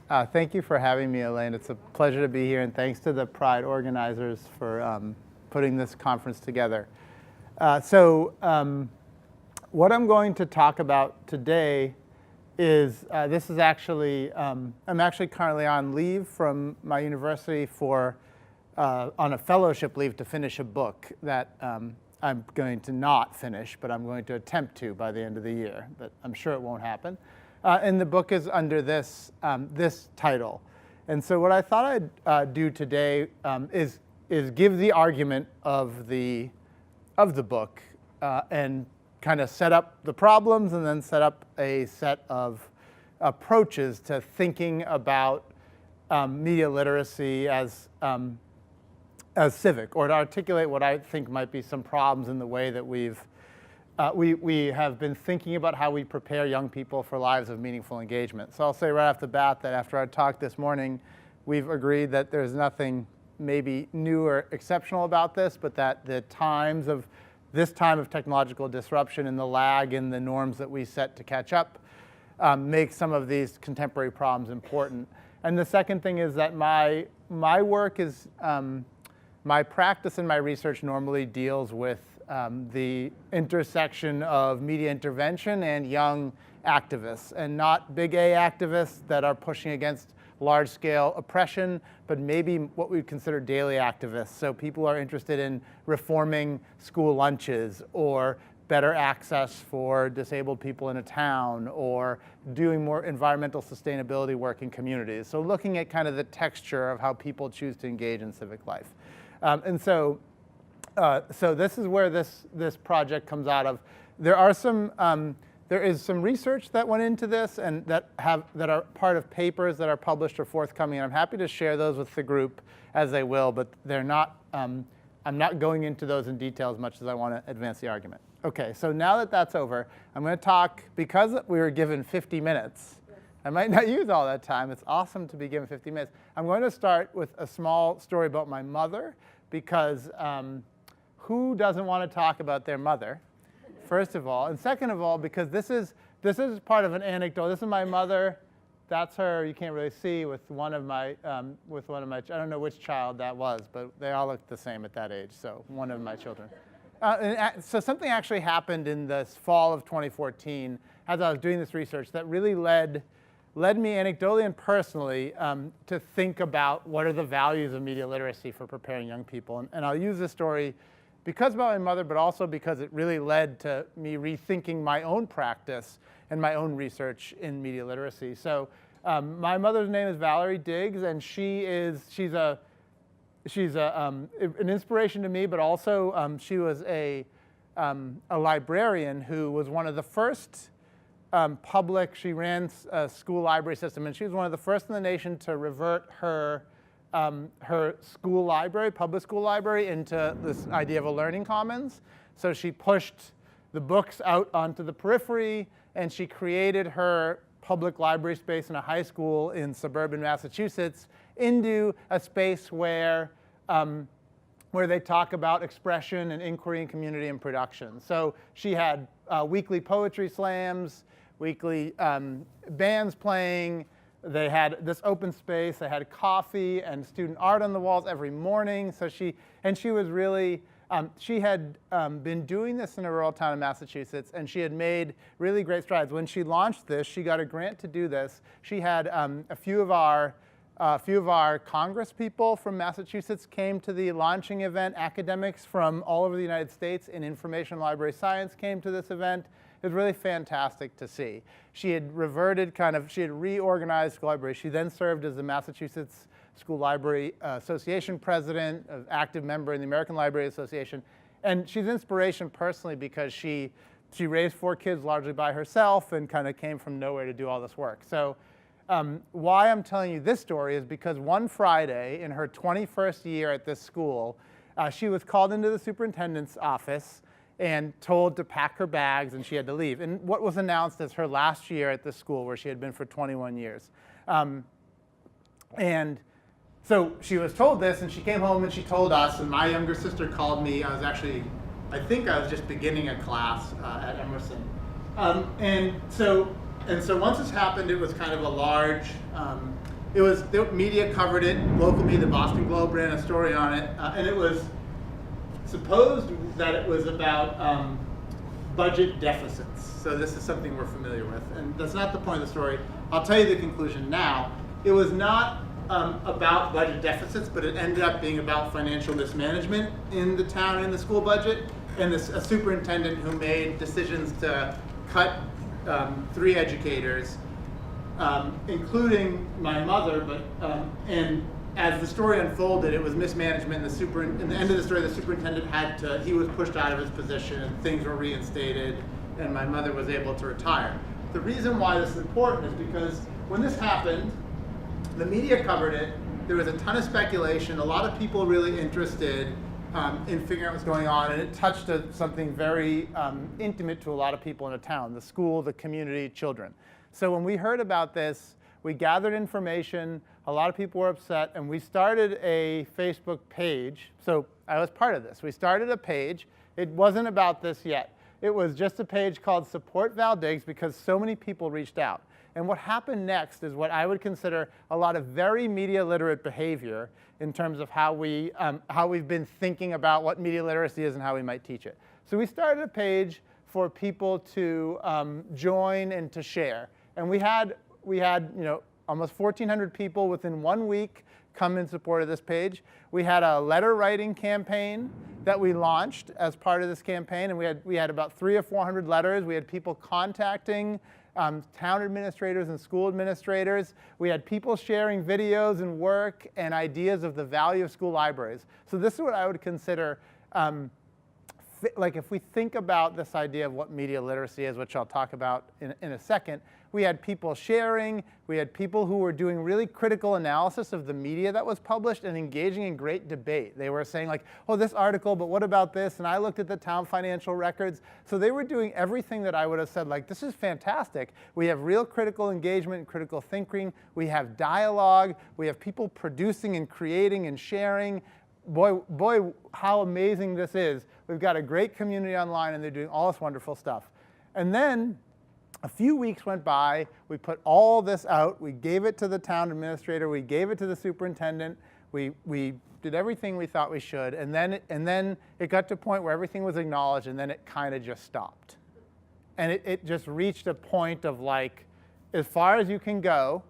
Thank you for having me, Elaine. It's a pleasure to be here, and thanks to the PRYDE organizers for putting this conference together. What I'm going to talk about today is, this is actually, I'm actually currently on leave from my university on a fellowship leave to finish a book that I'm going to not finish, but I'm going to attempt to by the end of the year, but I'm sure it won't happen. And the book is under this title. And so what I thought I'd do today is give the argument of the book and kind of set up the problems and then set up a set of approaches to thinking about media literacy as civic, or to articulate what I think might be some problems in the way that we have been thinking about how we prepare young people for lives of meaningful engagement. So I'll say right off the bat that after our talk this morning, we've agreed that there's nothing maybe new or exceptional about this, but that the this time of technological disruption and the lag in the norms that we set to catch up make some of these contemporary problems important. And the second thing is that my work is, my practice and my research normally deals with the intersection of media intervention and young activists, and not big A activists that are pushing against large-scale oppression, but maybe what we would consider daily activists. So people who are interested in reforming school lunches, or better access for disabled people in a town, or doing more environmental sustainability work in communities. So looking at kind of the texture of how people choose to engage in civic life. So this is where this project comes out of. There is some research that went into this and that are part of papers that are published or forthcoming. And I'm happy to share those with the group as they will, but they're not. I'm not going into those in detail as much as I want to advance the argument. Okay, so now that that's over, I'm going to talk, because we were given 50 minutes. I might not use all that time. It's awesome to be given 50 minutes. I'm going to start with a small story about my mother, because who doesn't want to talk about their mother, first of all? And second of all, because this is part of an anecdote. This is my mother. That's her. You can't really see with one of my I don't know which child that was, but they all look the same at that age. So one of my children. So something actually happened in this fall of 2014 as I was doing this research that really led me anecdotally and personally to think about what are the values of media literacy for preparing young people. And I'll use this story because about my mother, but also because it really led to me rethinking my own practice and my own research in media literacy. So my mother's name is Valerie Diggs, and she's an inspiration to me, but also she was a librarian who was one of the first she ran a school library system, and she was one of the first in the nation to revert her school library, public school library, into this idea of a learning commons. So she pushed the books out onto the periphery, and she created her public library space in a high school in suburban Massachusetts into a space where they talk about expression and inquiry and community and production. So she had weekly poetry slams, weekly bands playing. They had this open space. They had coffee and student art on the walls every morning. So she was really, she had been doing this in a rural town in Massachusetts, and she had made really great strides. When she launched this, she got a grant to do this. She had a few of our Congress people from Massachusetts came to the launching event. Academics from all over the United States in information library science came to this event. It was really fantastic to see. She had she had reorganized school library. She then served as the Massachusetts School Library Association president, an active member in the American Library Association. And she's an inspiration personally because she raised 4 kids largely by herself and kind of came from nowhere to do all this work. So why I'm telling you this story is because one Friday in her 21st year at this school, she was called into the superintendent's office and told to pack her bags, and she had to leave. And what was announced as her last year at this school, where she had been for 21 years. And so she was told this, and she came home and she told us, and my younger sister called me. I think I was just beginning a class at Emerson. And so once this happened, it was kind of a large the media covered it. Local media, the Boston Globe ran a story on it, and it was supposed that it was about budget deficits. So this is something we're familiar with, and that's not the point of the story. I'll tell you the conclusion now. It was not about budget deficits, but it ended up being about financial mismanagement in the town and the school budget, and a superintendent who made decisions to cut 3 educators, including my mother, and as the story unfolded, it was mismanagement. In the end of the story, the superintendent he was pushed out of his position, and things were reinstated, and my mother was able to retire. The reason why this is important is because when this happened, the media covered it. There was a ton of speculation, a lot of people really interested in figuring out what's going on, and it touched something very intimate to a lot of people in the town, the school, the community, children. So when we heard about this, we gathered information, a lot of people were upset, and we started a Facebook page. So I was part of this. We started a page. It wasn't about this yet. It was just a page called Support Val Diggs because so many people reached out. And what happened next is what I would consider a lot of very media literate behavior in terms of how we've been thinking about what media literacy is and how we might teach it. So we started a page for people to join and to share. And we had almost 1,400 people within 1 week come in support of this page. We had a letter writing campaign that we launched as part of this campaign, and we had about 300 or 400 letters. We had people contacting town administrators and school administrators. We had people sharing videos and work and ideas of the value of school libraries. So this is what I would consider, like if we think about this idea of what media literacy is, which I'll talk about in a second, we had people sharing, we had people who were doing really critical analysis of the media that was published and engaging in great debate. They were saying like, oh, this article, but what about this? And I looked at the town financial records. So they were doing everything that I would have said, like, this is fantastic. We have real critical engagement and critical thinking. We have dialogue. We have people producing and creating and sharing. Boy, how amazing this is. We've got a great community online, and they're doing all this wonderful stuff. And then a few weeks went by. We put all this out. We gave it to the town administrator. We gave it to the superintendent. We did everything we thought we should. And then it got to a point where everything was acknowledged, and then it kind of just stopped. And it just reached a point of like, as far as you can go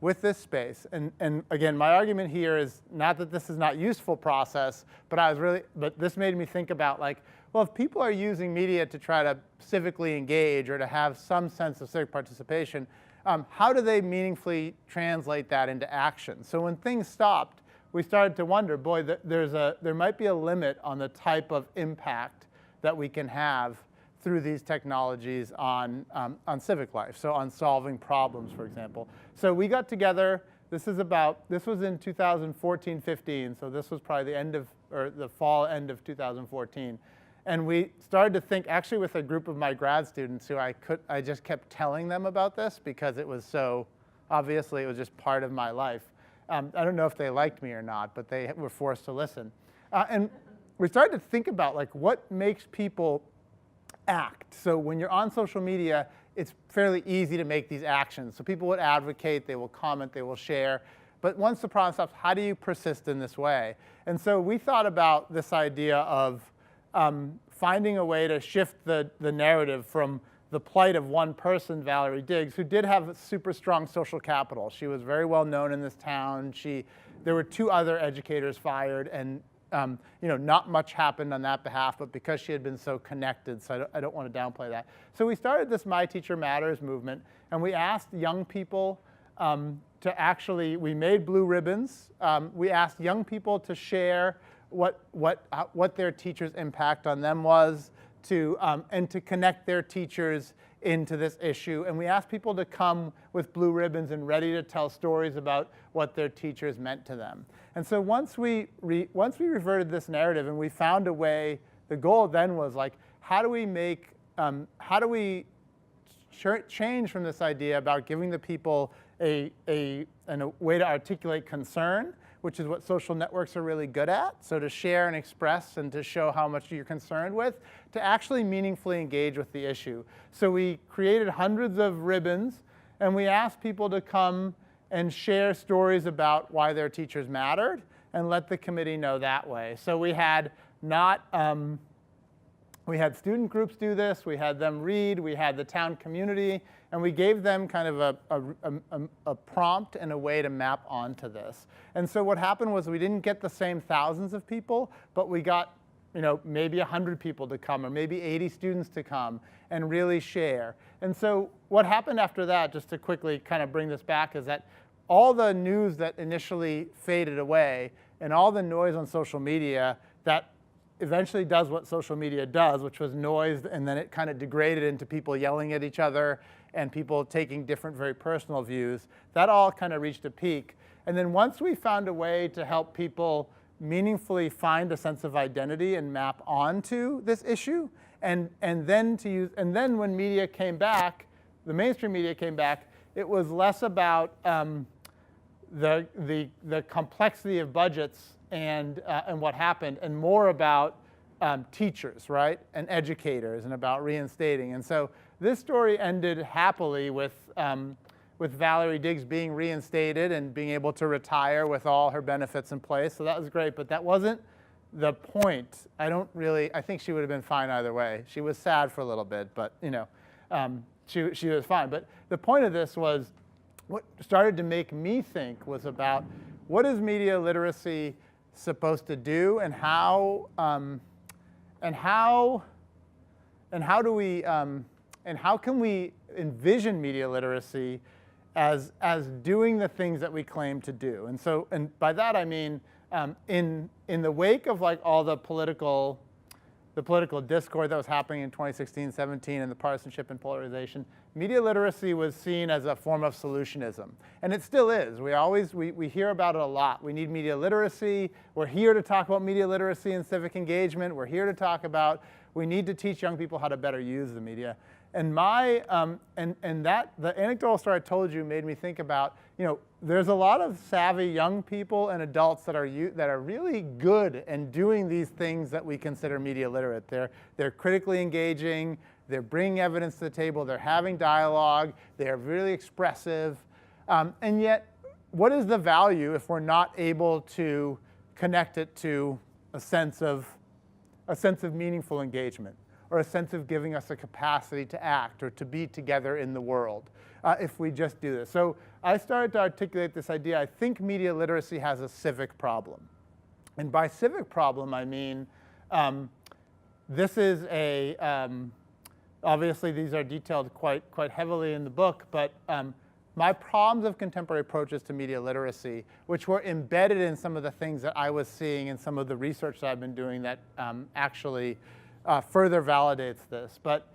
with this space. And again, my argument here is not that this is not useful process, but this made me think about like, well, if people are using media to try to civically engage or to have some sense of civic participation, how do they meaningfully translate that into action? So when things stopped, we started to wonder, boy, there might be a limit on the type of impact that we can have through these technologies on civic life, so on solving problems, for example. So we got together. This was in 2014-15, so this was probably the fall end of 2014. And we started to think, actually with a group of my grad students who I just kept telling them about this because it was so, obviously it was just part of my life. I don't know if they liked me or not, but they were forced to listen. And we started to think about like what makes people act. So when you're on social media, it's fairly easy to make these actions. So people would advocate, they will comment, they will share. But once the problem stops, how do you persist in this way? And so we thought about this idea of finding a way to shift the narrative from the plight of one person, Valerie Diggs, who did have super strong social capital. She was very well known in this town. There were 2 other educators fired, and not much happened on that behalf, but because she had been so connected, so I don't want to downplay that. So we started this My Teacher Matters movement, and we asked young people we made blue ribbons. We asked young people to share what their teacher's impact on them was, and to connect their teachers into this issue. And we asked people to come with blue ribbons and ready to tell stories about what their teachers meant to them. And so once we reverted this narrative and we found a way, the goal then was like, how do we change from this idea about giving the people a way to articulate concern, which is what social networks are really good at, so to share and express and to show how much you're concerned with, to actually meaningfully engage with the issue. So we created hundreds of ribbons, and we asked people to come and share stories about why their teachers mattered and let the committee know that way. So we had we had student groups do this, we had them read, we had the town community, and we gave them kind of a prompt and a way to map onto this. And so what happened was we didn't get the same thousands of people, but we got maybe 100 people to come, or maybe 80 students to come and really share. And so what happened after that, just to quickly kind of bring this back, is that all the news that initially faded away and all the noise on social media that eventually does what social media does, which was noise, and then it kind of degraded into people yelling at each other and people taking different, very personal views, that all kind of reached a peak. And then once we found a way to help people meaningfully find a sense of identity and map onto this issue, and then when media came back, the mainstream media came back, it was less about the complexity of budgets and what happened, and more about teachers, right, and educators, and about reinstating. And so this story ended happily with Valerie Diggs being reinstated and being able to retire with all her benefits in place. So that was great, but that wasn't the point. I think she would have been fine either way. She was sad for a little bit, but she was fine. But the point of this was, what started to make me think was about what is media literacy supposed to do, and how can we envision media literacy as doing the things that we claim to do. And by that I mean in the wake of like all the political discord that was happening in 2016, 17, and the partisanship and polarization, media literacy was seen as a form of solutionism. And it still is. We hear about it a lot. We need media literacy. We're here to talk about media literacy and civic engagement. We're here to talk about, we need to teach young people how to better use the media. And the anecdotal story I told you made me think about, there's a lot of savvy young people and adults that are really good and doing these things that we consider media literate. They're critically engaging, they're bringing evidence to the table, they're having dialogue, they're really expressive. And yet, what is the value if we're not able to connect it to a sense of meaningful engagement, or a sense of giving us a capacity to act or to be together in the world, if we just do this? So I started to articulate this idea. I think media literacy has a civic problem. And by civic problem, I mean this is obviously these are detailed quite heavily in the book, but my problems of contemporary approaches to media literacy, which were embedded in some of the things that I was seeing in some of the research that I've been doing that actually further validates this. But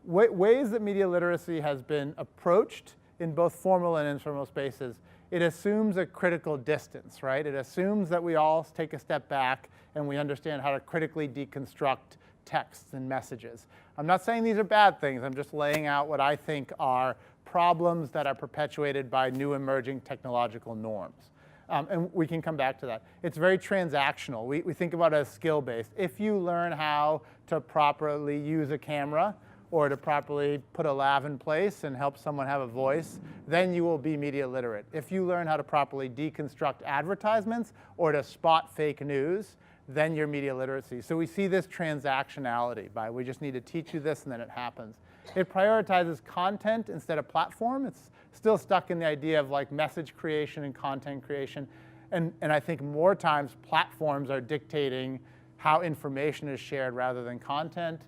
ways that media literacy has been approached in both formal and informal spaces, it assumes a critical distance, right? It assumes that we all take a step back and we understand how to critically deconstruct texts and messages. I'm not saying these are bad things. I'm just laying out what I think are problems that are perpetuated by new emerging technological norms. And we can come back to that. It's very transactional. We think about it as skill-based. If you learn how to properly use a camera, or to properly put a lav in place and help someone have a voice, then you will be media literate. If you learn how to properly deconstruct advertisements or to spot fake news, then you're media literacy. So we see this transactionality by, we just need to teach you this and then it happens. It prioritizes content instead of platform. It's still stuck in the idea of like message creation and content creation. And I think more times platforms are dictating how information is shared rather than content.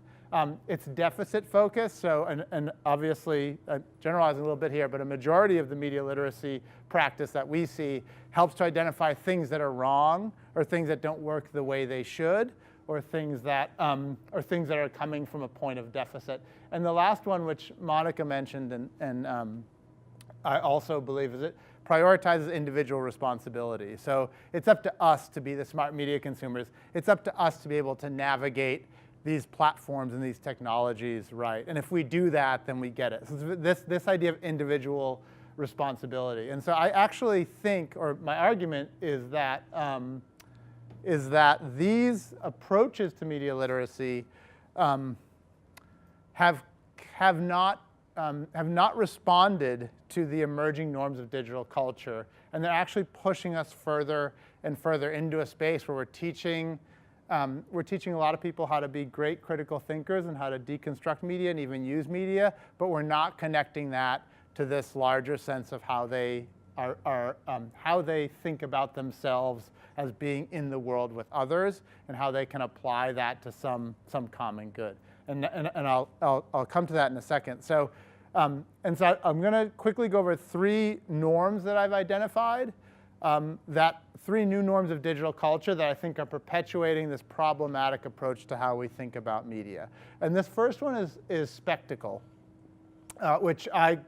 It's deficit focused, so, and obviously, generalizing a little bit here, but a majority of the media literacy practice that we see helps to identify things that are wrong, or things that don't work the way they should, or things that are coming from a point of deficit. And the last one, which Monica mentioned, and I also believe, is it prioritizes individual responsibility. So it's up to us to be the smart media consumers. It's up to us to be able to navigate these platforms and these technologies right. And if we do that, then we get it. So this idea of individual responsibility. And so I actually think, or my argument is that these approaches to media literacy have not have not responded to the emerging norms of digital culture, and they're actually pushing us further and further into a space where we're teaching a lot of people how to be great critical thinkers and how to deconstruct media and even use media, but we're not connecting that to this larger sense of how they how they think about themselves as being in the world with others and how they can apply that to some common good. And I'll come to that in a second. So, I'm going to quickly go over 3 norms that I've identified, that 3 new norms of digital culture that I think are perpetuating this problematic approach to how we think about media. And this first one is spectacle, which I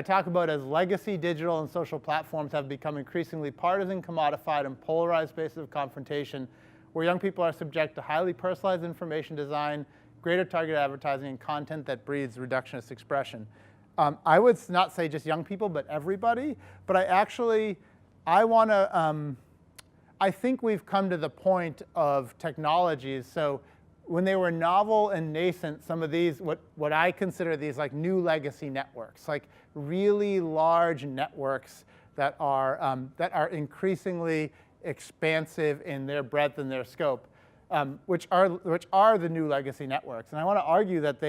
talk about as legacy digital and social platforms have become increasingly partisan, commodified, and polarized spaces of confrontation where young people are subject to highly personalized information design, greater targeted advertising, and content that breeds reductionist expression. I would not say just young people, but everybody. But I think we've come to the point of technologies. So when they were novel and nascent, some of these, what I consider these like new legacy networks, like really large networks that are increasingly expansive in their breadth and their scope, which are the new legacy networks. And I want to argue that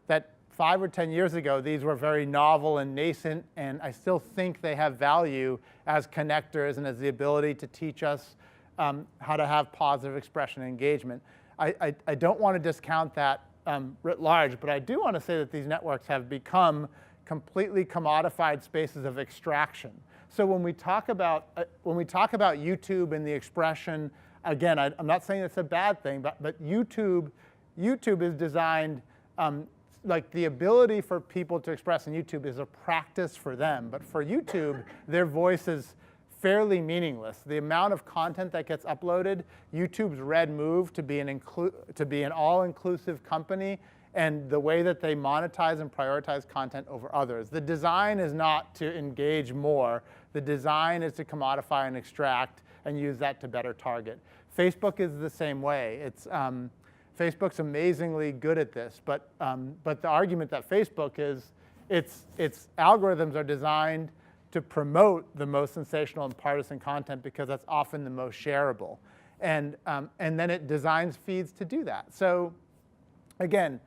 that 5 or 10 years ago, these were very novel and nascent, and I still think they have value as connectors and as the ability to teach us how to have positive expression and engagement. I don't want to discount that writ large, but I do want to say that these networks have become completely commodified spaces of extraction. So when we talk about YouTube and the expression, again, I'm not saying it's a bad thing, but YouTube is designed, like the ability for people to express in YouTube is a practice for them. But for YouTube, their voice is fairly meaningless. The amount of content that gets uploaded, YouTube's red move to be an all-inclusive company, and the way that they monetize and prioritize content over others. The design is not to engage more. The design is to commodify and extract and use that to better target. Facebook is the same way. Facebook's amazingly good at this, but the argument that Facebook is, its algorithms are designed to promote the most sensational and partisan content because that's often the most shareable, and then it designs feeds to do that. So, again,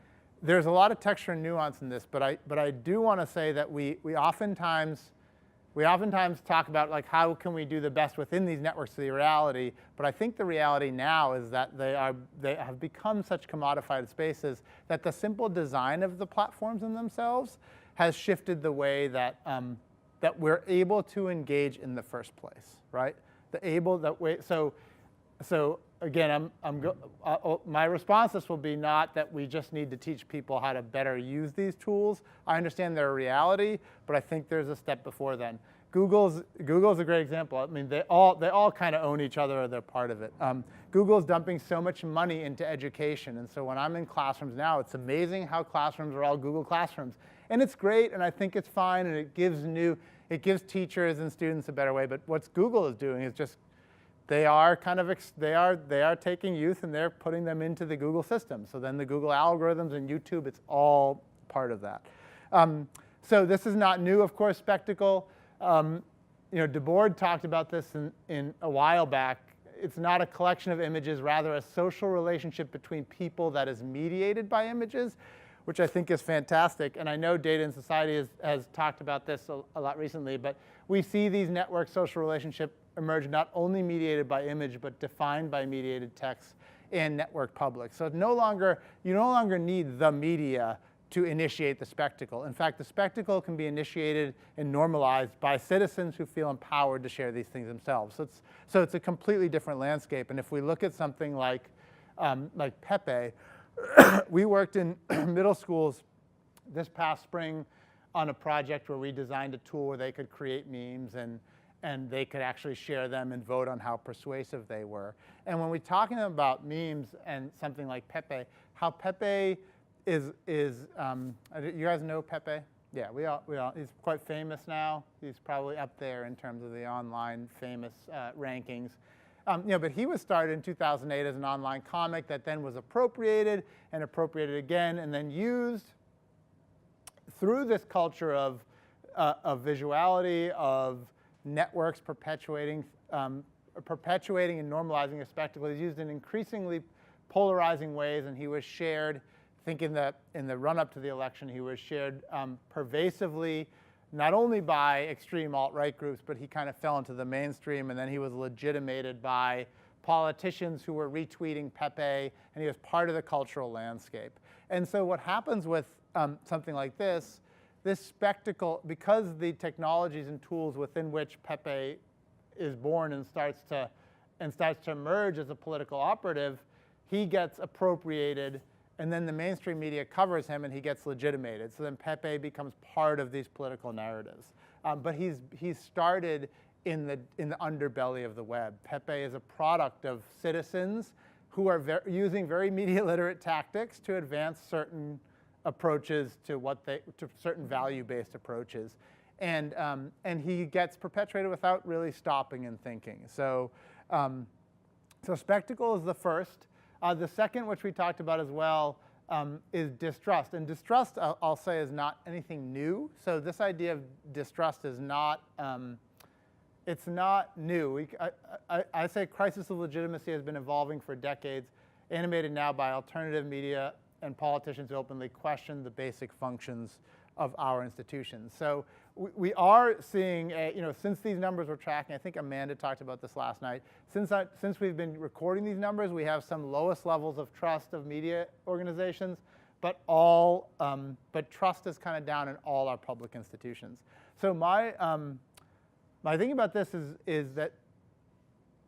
there's a lot of texture and nuance in this, but I do want to say that we oftentimes talk about like how can we do the best within these networks to the reality, but I think the reality now is that they have become such commodified spaces that the simple design of the platforms in themselves has shifted the way that we're able to engage in the first place, right? So again, my response to this will be not that we just need to teach people how to better use these tools. I understand they're a reality, but I think there's a step before then. Google's a great example. I mean, they all kind of own each other, or they're part of it. Google's dumping so much money into education, and so when I'm in classrooms now, it's amazing how classrooms are all Google Classrooms, and it's great, and I think it's fine, and it gives teachers and students a better way. But what Google is doing is just they are taking youth and they're putting them into the Google system. So then the Google algorithms and YouTube, it's all part of that. So this is not new, of course, spectacle. Debord talked about this in a while back. It's not a collection of images, rather a social relationship between people that is mediated by images, which I think is fantastic. And I know Data and Society has talked about this a lot recently, but we see these network social relationships emerge not only mediated by image, but defined by mediated text and network public. So you no longer need the media to initiate the spectacle. In fact, the spectacle can be initiated and normalized by citizens who feel empowered to share these things themselves. So it's a completely different landscape. And if we look at something like Pepe, we worked in middle schools this past spring on a project where we designed a tool where they could create memes and they could actually share them and vote on how persuasive they were. And when we're talking about memes and something like Pepe, how Pepe is you guys know Pepe? Yeah, we all. He's quite famous now. He's probably up there in terms of the online famous rankings. But he was started in 2008 as an online comic that then was appropriated and appropriated again and then used through this culture of visuality, of networks perpetuating and normalizing a spectacle, is used in increasingly polarizing ways, and he was shared, I think in the run-up to the election, he was shared pervasively, not only by extreme alt-right groups, but he kind of fell into the mainstream, and then he was legitimated by politicians who were retweeting Pepe, and he was part of the cultural landscape. And so what happens with something like this spectacle, because the technologies and tools within which Pepe is born and starts to emerge as a political operative, he gets appropriated, and then the mainstream media covers him, and he gets legitimated. So then Pepe becomes part of these political narratives. But he's started in the underbelly of the web. Pepe is a product of citizens who are using very media literate tactics to advance certain approaches to certain value-based approaches, and he gets perpetuated without really stopping and thinking. So spectacle is the first. The second, which we talked about as well, is distrust. And distrust, I'll say, is not anything new. So this idea of distrust is not, it's not new. I say crisis of legitimacy has been evolving for decades, animated now by alternative media and politicians who openly question the basic functions of our institutions. So we are seeing, since these numbers we're tracking, I think Amanda talked about this last night, since we've been recording these numbers, we have some lowest levels of trust of media organizations, but trust is kind of down in all our public institutions. So my thing about this is that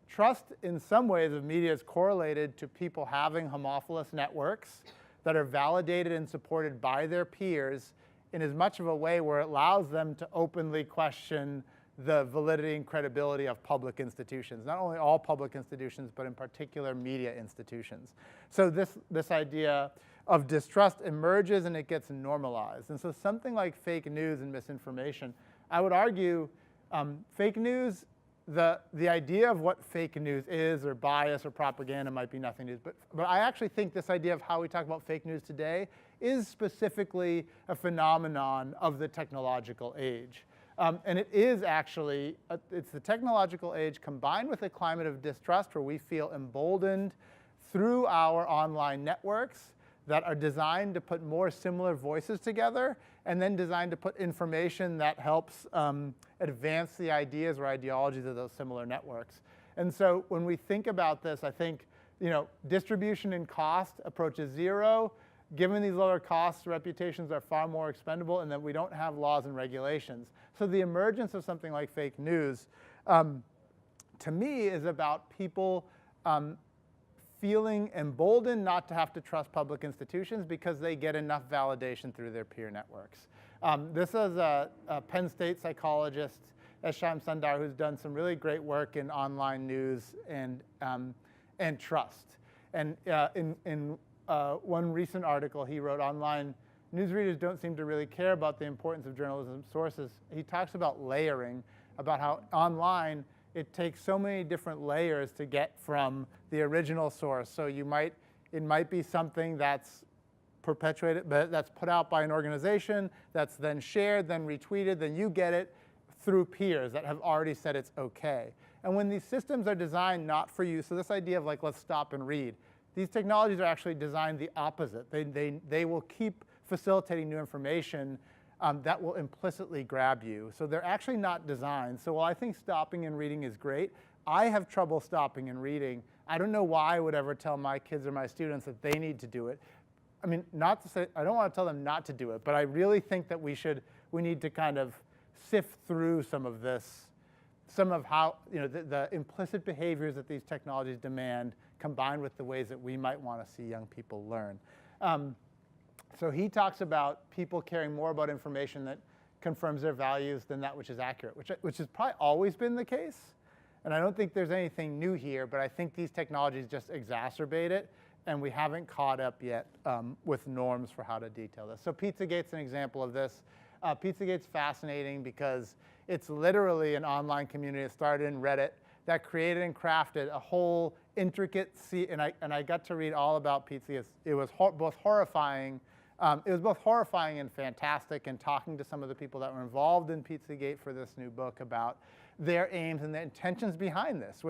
trust in some ways of media is correlated to people having homophilous networks that are validated and supported by their peers in as much of a way where it allows them to openly question the validity and credibility of public institutions. Not only all public institutions, but in particular media institutions. So this idea of distrust emerges and it gets normalized. And so something like fake news and misinformation, I would argue fake news, the idea of what fake news is or bias or propaganda might be nothing new. But I actually think this idea of how we talk about fake news today is specifically a phenomenon of the technological age. And it is actually, it's the technological age combined with a climate of distrust where we feel emboldened through our online networks that are designed to put more similar voices together and then designed to put information that helps advance the ideas or ideologies of those similar networks. And so when we think about this, I think distribution and cost approaches zero. Given these lower costs, reputations are far more expendable, and that we don't have laws and regulations. So the emergence of something like fake news, to me, is about people feeling emboldened not to have to trust public institutions because they get enough validation through their peer networks. This is a Penn State psychologist, Esham Sundar, who's done some really great work in online news and trust. And in one recent article he wrote, online newsreaders don't seem to really care about the importance of journalism sources. He talks about layering, about how online it takes so many different layers to get from the original source. So it might be something that's perpetuated, but that's put out by an organization, that's then shared, then retweeted, then you get it through peers that have already said it's okay. And when these systems are designed not for you, so this idea of let's stop and read, these technologies are actually designed the opposite. They will keep facilitating new information that will implicitly grab you. So they're actually not designed. So while I think stopping and reading is great, I have trouble stopping and reading. I don't know why I would ever tell my kids or my students that they need to do it. I mean, not to say, I don't want to tell them not to do it, but I really think that we need to kind of sift through some of this, some of how, the implicit behaviors that these technologies demand combined with the ways that we might want to see young people learn. So he talks about people caring more about information that confirms their values than that which is accurate, which has probably always been the case. And I don't think there's anything new here, but I think these technologies just exacerbate it, and we haven't caught up yet with norms for how to detail this. So Pizzagate's an example of this. Pizzagate's fascinating because it's literally an online community that started in Reddit that created and crafted a whole intricate and I got to read all about Pizzagate. It was both horrifying It was both horrifying and fantastic, and talking to some of the people that were involved in Pizzagate for this new book about their aims and the intentions behind this,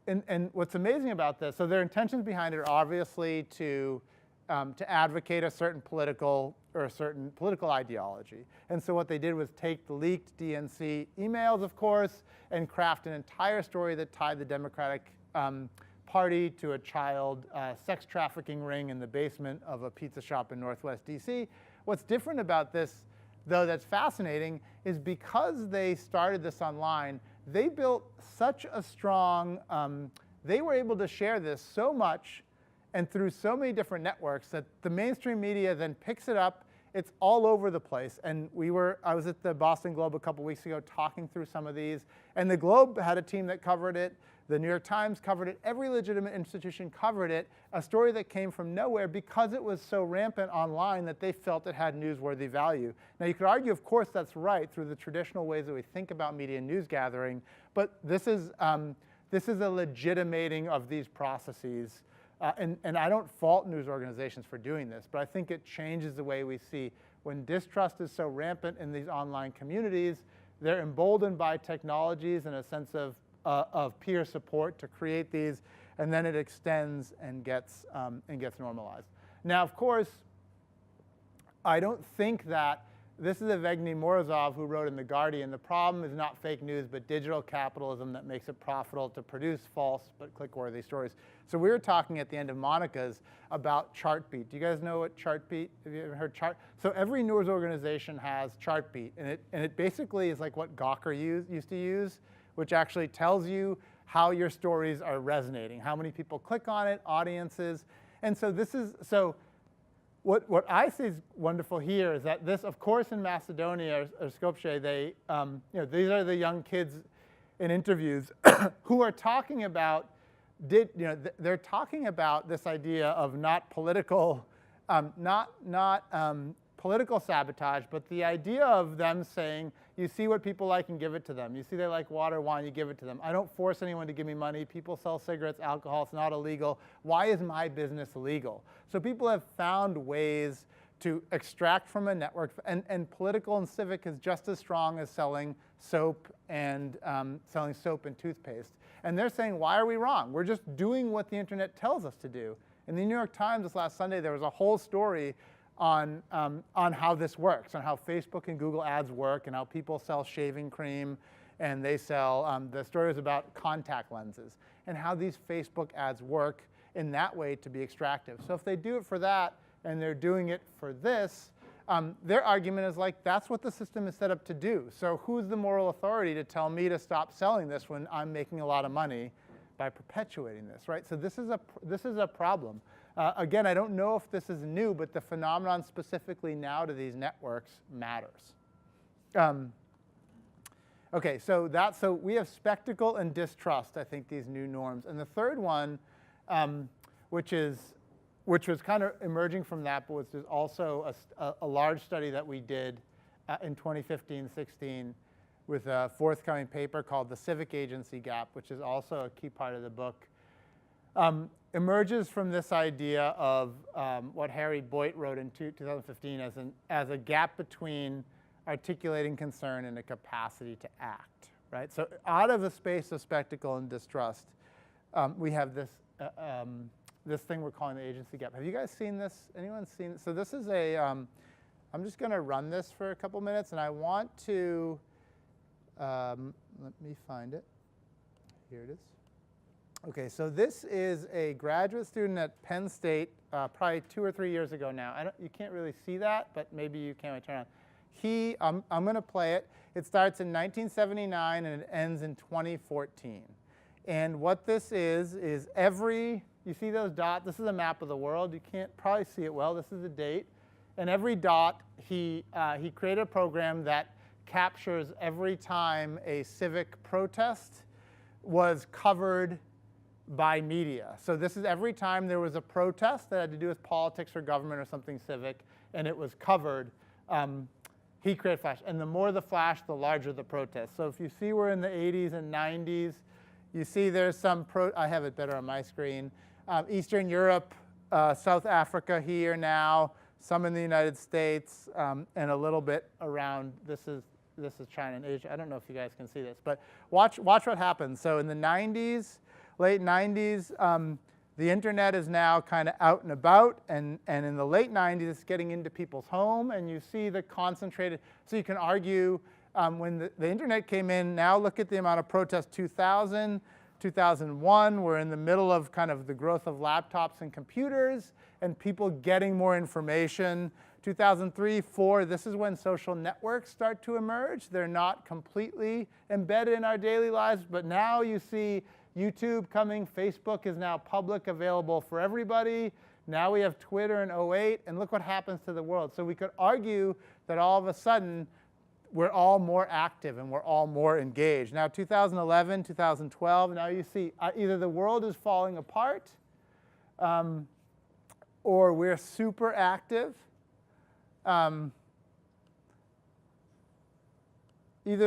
and what's amazing about this, so their intentions behind it are obviously to advocate a certain political ideology. And so what they did was take the leaked DNC emails, of course, and craft an entire story that tied the Democratic Party to a child sex trafficking ring in the basement of a pizza shop in Northwest DC. What's different about this, though, that's fascinating, is because they started this online, they built such a strong, they were able to share this so much and through so many different networks that the mainstream media then picks it up. It's all over the place. And I was at the Boston Globe a couple weeks ago talking through some of these. And the Globe had a team that covered it. The New York Times covered it. Every legitimate institution covered it. A story that came from nowhere because it was so rampant online that they felt it had newsworthy value. Now, you could argue, of course, that's right through the traditional ways that we think about media and news gathering. But this is a legitimating of these processes. And I don't fault news organizations for doing this, but I think it changes the way we see. When distrust is so rampant in these online communities, they're emboldened by technologies and a sense of peer support to create these, and then it extends and gets normalized. Now, of course, I don't think that this is Evgeny Morozov, who wrote in The Guardian, the problem is not fake news, but digital capitalism that makes it profitable to produce false but click-worthy stories. So we were talking at the end of Monica's about Chartbeat. Do you guys know what Chartbeat? Have you ever heard Chart? So every news organization has Chartbeat, and it basically is like what Gawker used to use, which actually tells you how your stories are resonating, how many people click on it, audiences, and so What I see is wonderful here is that this, of course, in Macedonia or Skopje, these are the young kids in interviews who are talking about, they're talking about this idea of not political sabotage, but the idea of them saying, you see what people like and give it to them. You see they like water, wine, you give it to them. I don't force anyone to give me money. People sell cigarettes, alcohol, it's not illegal. Why is my business illegal? So people have found ways to extract from a network, and political and civic is just as strong as selling soap and toothpaste. And they're saying, why are we wrong? We're just doing what the internet tells us to do. In the New York Times this last Sunday, there was a whole story on how this works, on how Facebook and Google ads work, and how people sell shaving cream, and they sell, the story was about contact lenses, and how these Facebook ads work in that way to be extractive. So if they do it for that, and they're doing it for this, their argument is like, that's what the system is set up to do. So who's the moral authority to tell me to stop selling this when I'm making a lot of money by perpetuating this, right? So this is a problem. Again, I don't know if this is new, but the phenomenon specifically now to these networks matters. Okay, so we have spectacle and distrust, I think, these new norms. And the third one, which was kind of emerging from that, but which is also a large study that we did in 2015-16 with a forthcoming paper called The Civic Agency Gap, which is also a key part of the book, emerges from this idea of what Harry Boyt wrote in 2015 as a gap between articulating concern and a capacity to act, right? So out of a space of spectacle and distrust, we have this thing we're calling the agency gap. Have you guys seen this? Anyone seen this? So this is I'm just going to run this for a couple minutes, and I want to, let me find it. Here it is. Okay, so this is a graduate student at Penn State, probably 2 or 3 years ago now. You can't really see that, but maybe you can. Turn on. I'm going to play it. It starts in 1979 and it ends in 2014. And what this is you see those dots? This is a map of the world. You can't probably see it well. This is the date. And every dot, he created a program that captures every time a civic protest was covered by media. So this is every time there was a protest that had to do with politics or government or something civic, and it was covered, he created flash. And the more the flash, the larger the protest. So if you see we're in the 80s and 90s, you see there's some I have it better on my screen. Eastern Europe, South Africa here now, some in the United States, and a little bit around, this is China and Asia. I don't know if you guys can see this, but watch what happens. So in the 90s, late 90s, the internet is now kind of out and about, and in the late 90s, it's getting into people's home, and you see the concentrated, so you can argue when the internet came in, now look at the amount of protests, 2000, 2001, we're in the middle of kind of the growth of laptops and computers and people getting more information. 2003, 4, this is when social networks start to emerge. They're not completely embedded in our daily lives, but now you see YouTube coming. Facebook is now public, available for everybody. Now we have Twitter in 08, and look what happens to the world. So we could argue that all of a sudden, we're all more active and we're all more engaged. Now 2011, 2012, now you see either the world is falling apart or we're super active. Either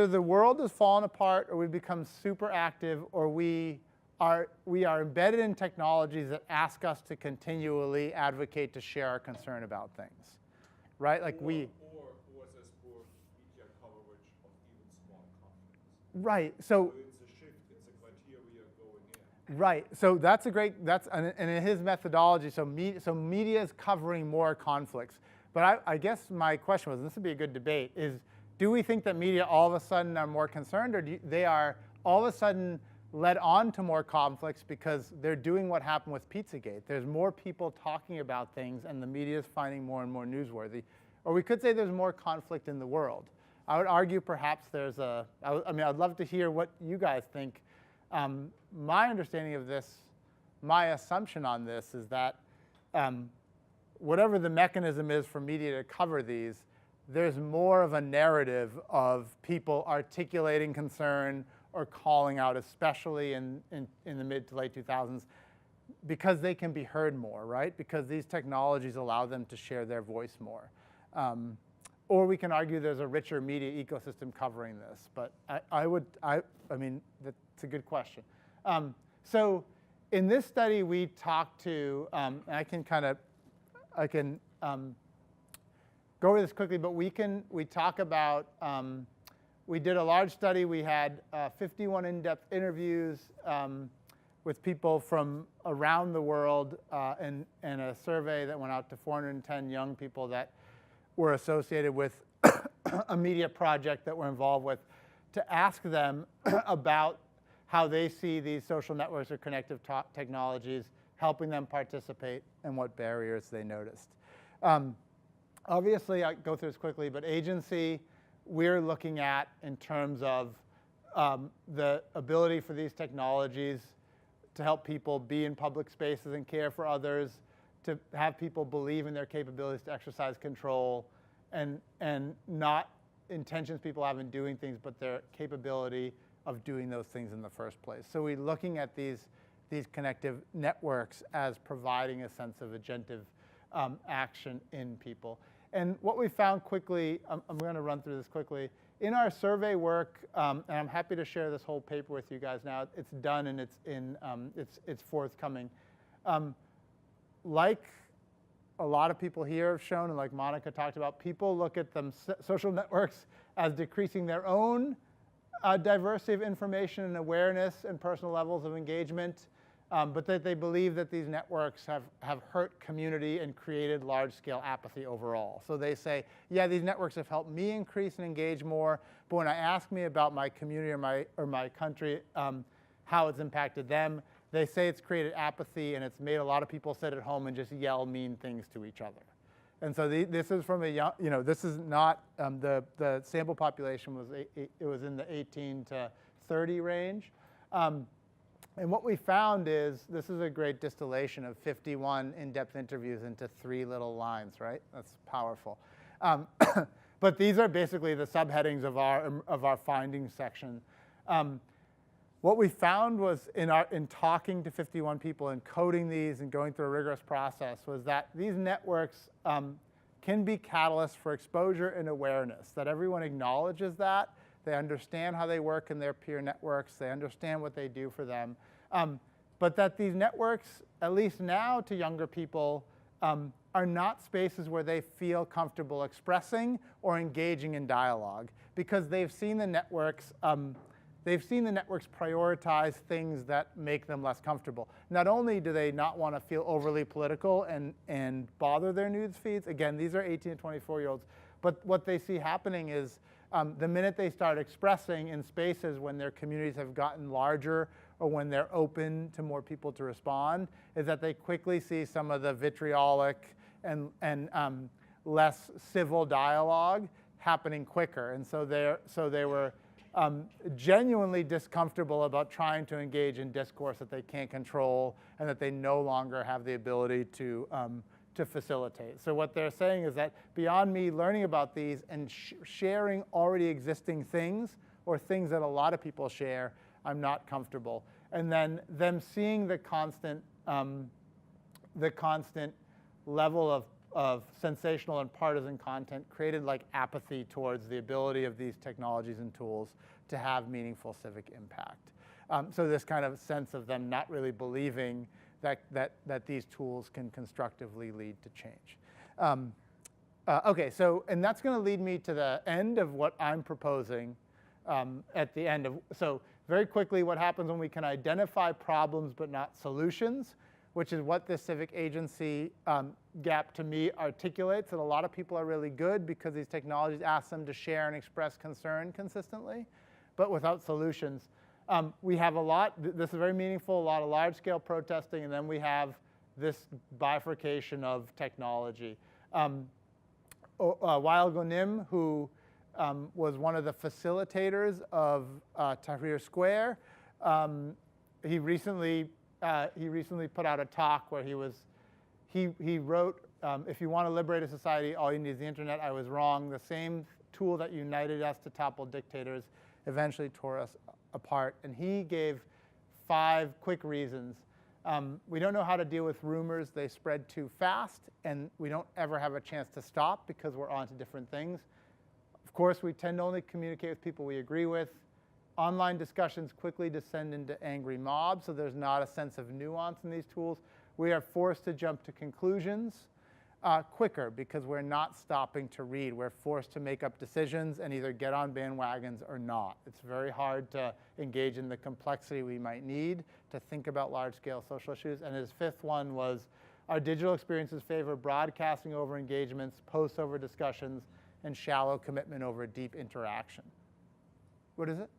the world has fallen apart or we become super active, or we are embedded in technologies that ask us to continually advocate to share our concern about things, right? Like Or there's poor media coverage of even small conflicts. Right. So it's a shift. It's a criteria going in. Right. So that's a great. And in his methodology, so media is covering more conflicts. But I guess my question was, and this would be a good debate, is do we think that media all of a sudden are more concerned, or they are all of a sudden led on to more conflicts because they're doing what happened with Pizzagate? There's more people talking about things, and the media is finding more and more newsworthy. Or we could say there's more conflict in the world. I would argue perhaps there's I mean, I'd love to hear what you guys think. My understanding of this, my assumption on this is that whatever the mechanism is for media to cover these, there's more of a narrative of people articulating concern or calling out, especially in the mid to late 2000s, because they can be heard more, right? Because these technologies allow them to share their voice more. Or we can argue there's a richer media ecosystem covering this. But I mean, that's a good question. So in this study, we talked to, and I can go over this quickly, but we talk about, we did a large study. We had 51 in-depth interviews with people from around the world, and a survey that went out to 410 young people that were associated with a media project that we're involved with, to ask them about how they see these social networks or connective technologies helping them participate and what barriers they noticed. Obviously, I go through this quickly, but agency, we're looking at in terms of the ability for these technologies to help people be in public spaces and care for others, to have people believe in their capabilities to exercise control, and not intentions people have in doing things, but their capability of doing those things in the first place. So we're looking at these connective networks as providing a sense of agentive action in people. And what we found quickly, I'm going to run through this quickly. In our survey work, and I'm happy to share this whole paper with you guys now. It's done and it's forthcoming. Like a lot of people here have shown, and like Monica talked about, people look at them social networks as decreasing their own diversity of information and awareness and personal levels of engagement, but that they believe that these networks have hurt community and created large-scale apathy overall. So they say, yeah, these networks have helped me increase and engage more, but when I ask me about my community or my country, how it's impacted them, they say it's created apathy and it's made a lot of people sit at home and just yell mean things to each other. And so this is from a young, this is not, the sample population was, it was in the 18 to 30 range. And what we found is, this is a great distillation of 51 in-depth interviews into 3 little lines, right? That's powerful. But these are basically the subheadings of our findings section. What we found was in talking to 51 people and coding these and going through a rigorous process was that these networks can be catalysts for exposure and awareness, that everyone acknowledges that. They understand how they work in their peer networks. They understand what they do for them. but that these networks, at least now to younger people, are not spaces where they feel comfortable expressing or engaging in dialogue, because they've seen the networks prioritize things that make them less comfortable. Not only do they not want to feel overly political and bother their news feeds, again, these are 18 to 24-year-olds, but what they see happening is the minute they start expressing in spaces when their communities have gotten larger or when they're open to more people to respond, is that they quickly see some of the vitriolic and less civil dialogue happening quicker. And so they were genuinely discomfortable about trying to engage in discourse that they can't control and that they no longer have the ability to facilitate. So what they're saying is that beyond me learning about these and sharing already existing things or things that a lot of people share, I'm not comfortable. And then them seeing the constant level of sensational and partisan content created like apathy towards the ability of these technologies and tools to have meaningful civic impact. So this kind of sense of them not really believing that these tools can constructively lead to change. Okay, and that's going to lead me to the end of what I'm proposing at the end of, so very quickly what happens when we can identify problems but not solutions, which is what this civic agency gap to me articulates, that a lot of people are really good because these technologies ask them to share and express concern consistently, but without solutions. We have a lot, this is very meaningful, a lot of large-scale protesting, and then we have this bifurcation of technology. Wael Ghonim, who was one of the facilitators of Tahrir Square, he recently put out a talk where he wrote, if you want to liberate a society, all you need is the internet. I was wrong. The same tool that united us to topple dictators eventually tore us apart. And he gave 5 quick reasons. We don't know how to deal with rumors. They spread too fast, and we don't ever have a chance to stop because we're on to different things. Of course, we tend to only communicate with people we agree with. Online discussions quickly descend into angry mobs, so there's not a sense of nuance in these tools. We are forced to jump to conclusions quicker because we're not stopping to read. We're forced to make up decisions and either get on bandwagons or not. It's very hard to engage in the complexity we might need to think about large-scale social issues. And his 5th one was, our digital experiences favor broadcasting over engagements, posts over discussions, and shallow commitment over deep interaction. What is it?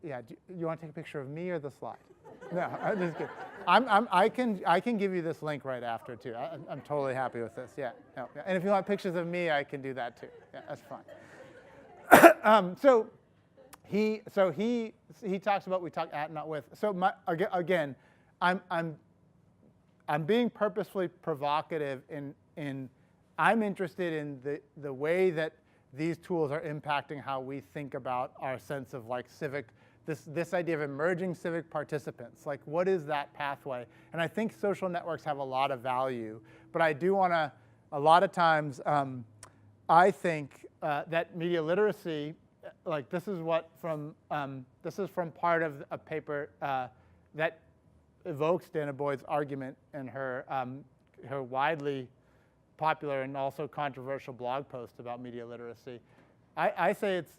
Yeah, you want to take a picture of me or the slide? No, I'm just kidding. I can give you this link right after too. I'm totally happy with this. Yeah, no, yeah. And if you want pictures of me, I can do that too. Yeah, that's fine. So he talks about, we talk at not with. So again, I'm being purposefully provocative in I'm interested in the way that these tools are impacting how we think about our sense of like civic, this idea of emerging civic participants. Like, what is that pathway? And I think social networks have a lot of value, but I do want to, a lot of times, I think that media literacy, like this is from part of a paper that evokes Dana Boyd's argument in her widely popular and also controversial blog post about media literacy. I say it's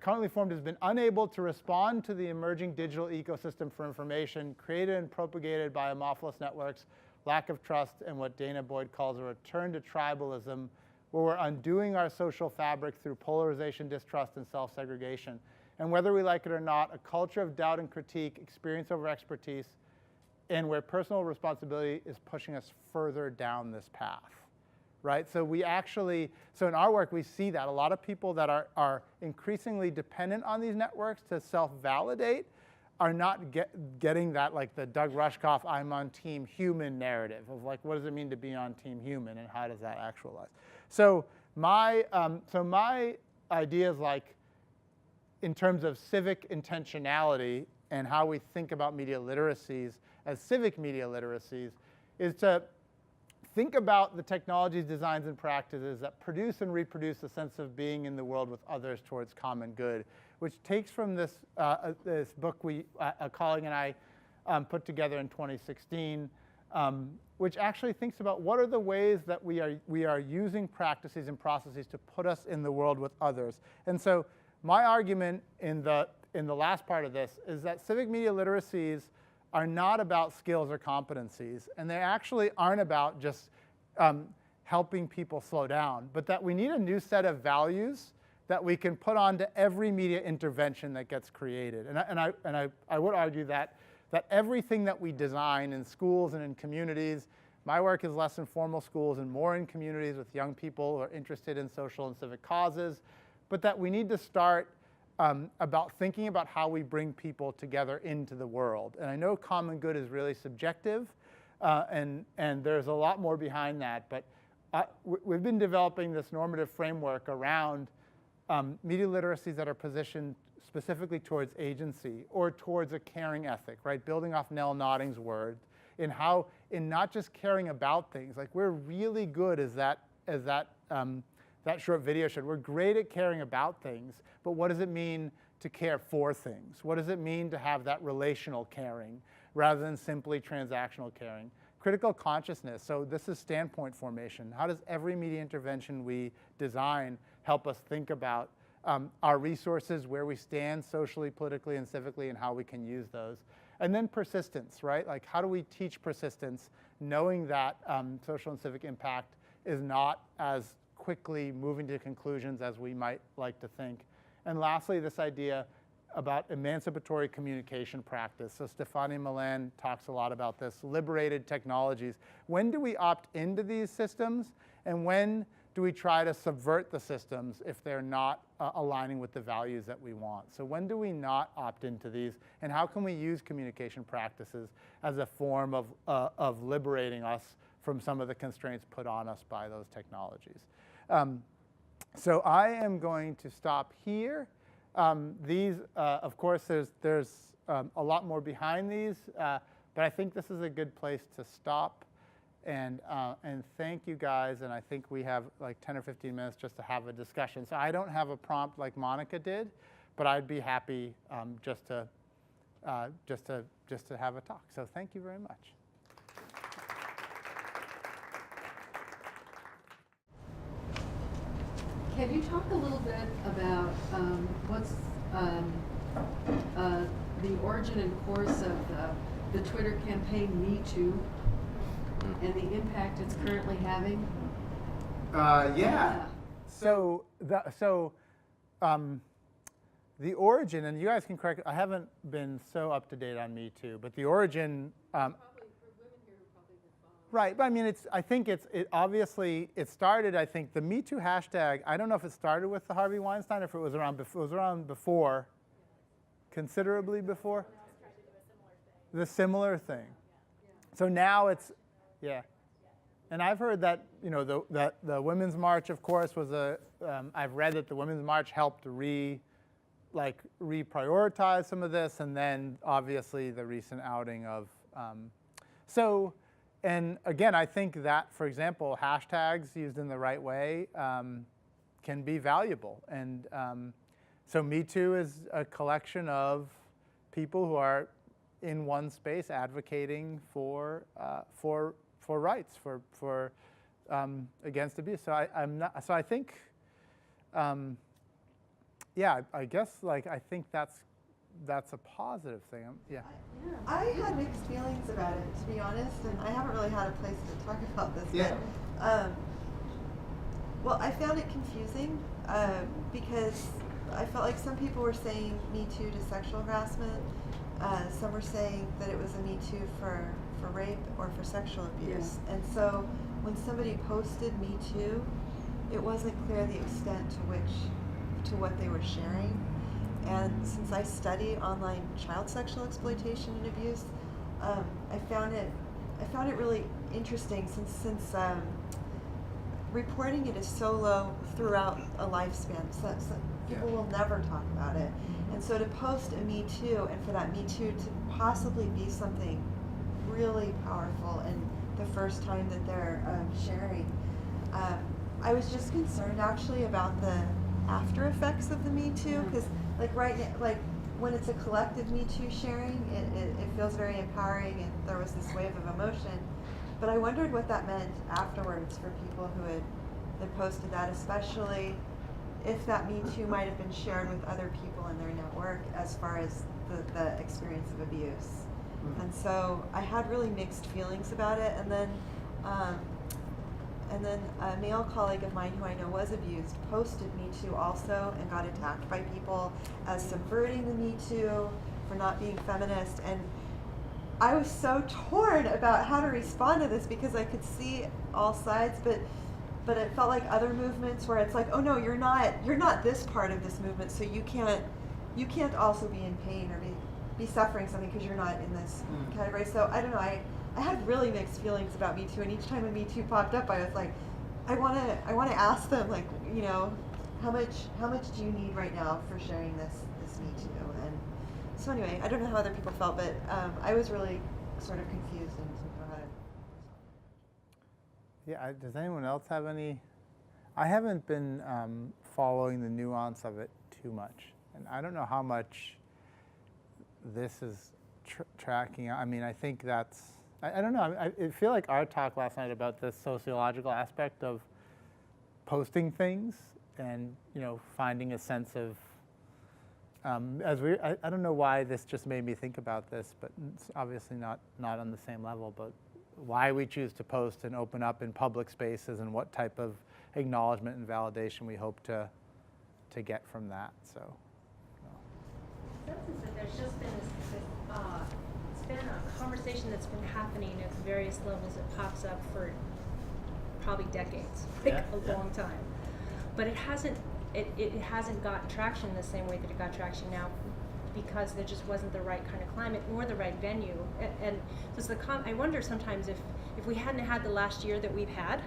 currently formed has been unable to respond to the emerging digital ecosystem for information created and propagated by amorphous networks, lack of trust, and what Dana Boyd calls a return to tribalism, where we're undoing our social fabric through polarization, distrust, and self-segregation. And whether we like it or not, a culture of doubt and critique, experience over expertise, and where personal responsibility is pushing us further down this path. Right? So we actually, so in our work, we see that a lot of people that are increasingly dependent on these networks to self-validate are not getting that, like the Doug Rushkoff, I'm on team human narrative of like, what does it mean to be on team human and how does that actualize? So my ideas, like in terms of civic intentionality and how we think about media literacies as civic media literacies, is to think about the technologies, designs, and practices that produce and reproduce a sense of being in the world with others towards common good, which takes from this book a colleague and I put together in 2016, which actually thinks about what are the ways that we are using practices and processes to put us in the world with others. And so my argument in the last part of this is that civic media literacies are not about skills or competencies, and they actually aren't about just helping people slow down, but that we need a new set of values that we can put onto every media intervention that gets created. And I would argue that everything that we design in schools and in communities, my work is less in formal schools and more in communities with young people who are interested in social and civic causes, but that we need to start about thinking about how we bring people together into the world. And I know common good is really subjective, and there's a lot more behind that, but we've been developing this normative framework around media literacies that are positioned specifically towards agency or towards a caring ethic, right? Building off Nell Nodding's word in not just caring about things. Like, we're really good as that short video showed. We're great at caring about things, but what does it mean to care for things? What does it mean to have that relational caring rather than simply transactional caring? Critical consciousness, so this is standpoint formation. How does every media intervention we design help us think about our resources, where we stand socially, politically, and civically, and how we can use those? And then persistence, right? Like, how do we teach persistence, knowing that social and civic impact is not as quickly moving to conclusions as we might like to think? And lastly, this idea about emancipatory communication practice. So Stefani Milan talks a lot about this, liberated technologies. When do we opt into these systems, and when do we try to subvert the systems if they're not aligning with the values that we want? So when do we not opt into these, and how can we use communication practices as a form of liberating us from some of the constraints put on us by those technologies? So I am going to stop here. Of course, there's a lot more behind these, but I think this is a good place to stop. And thank you guys. And I think we have like 10 or 15 minutes just to have a discussion. So I don't have a prompt like Monica did, but I'd be happy just to have a talk. So thank you very much. Can you talk a little bit about what's the origin and course of the Twitter campaign Me Too and the impact it's currently having? Yeah. So the origin, and you guys can correct, I haven't been so up to date on Me Too, but the origin. Probably for women here who probably would follow. Right, but I mean, it started, I think, the Me Too hashtag, I don't know if it started with the Harvey Weinstein or if it was around before, considerably before. The similar thing. So now it's, yeah. And I've heard that, that the Women's March, of course, was I've read that the Women's March helped reprioritize some of this, and then obviously the recent outing of, and again, I think that, for example, hashtags used in the right way can be valuable. And so Me Too is a collection of people who are in one space advocating for rights, for against abuse. So I think, yeah, I guess I think that's a positive thing. Yeah. I had mixed feelings about it, to be honest, and I haven't really had a place to talk about this. Yeah. But, well, I found it confusing because I felt like some people were saying Me Too to sexual harassment. Some were saying that it was a Me Too for rape or for sexual abuse. Yeah. And so when somebody posted Me Too, it wasn't clear the extent to what they were sharing. And since I study online child sexual exploitation and abuse, I found it really interesting since reporting it is so low throughout a lifespan. So people will never talk about it. And so to post a Me Too, and for that Me Too to possibly be something really powerful and the first time that they're sharing, I was just concerned actually about the after effects of the Me Too, because right now, when it's a collective Me Too sharing, it feels very empowering, and there was this wave of emotion. But I wondered what that meant afterwards for people who had posted that, especially if that Me Too might have been shared with other people in their network as far as the experience of abuse. And so I had really mixed feelings about it. And then a male colleague of mine who I know was abused posted Me Too also and got attacked by people as subverting the Me Too, for not being feminist. And I was so torn about how to respond to this because I could see all sides, but it felt like other movements where it's like, oh no, you're not this part of this movement, so you can't also be in pain or be suffering something because you're not in this category. So I don't know, I had really mixed feelings about Me Too, and each time a Me Too popped up, I was like, I wanna ask them, like, you know, how much do you need right now for sharing this Me Too? And so anyway, I don't know how other people felt, but I was really sort of confused and didn't know how to. Yeah, does anyone else have any? I haven't been following the nuance of it too much, and I don't know how much this is tracking. I mean, I think that's, I don't know, I feel like our talk last night about this sociological aspect of posting things and, you know, finding a sense of, I don't know why this just made me think about this, but it's obviously not on the same level, but why we choose to post and open up in public spaces and what type of acknowledgement and validation we hope to get from that. So. Sense is that there's just been it's been a conversation that's been happening at various levels. It pops up for probably decades, like a long time, but it hasn't gotten traction in the same way that it got traction now, because there just wasn't the right kind of climate nor the right venue. And so I wonder sometimes if we hadn't had the last year that we've had,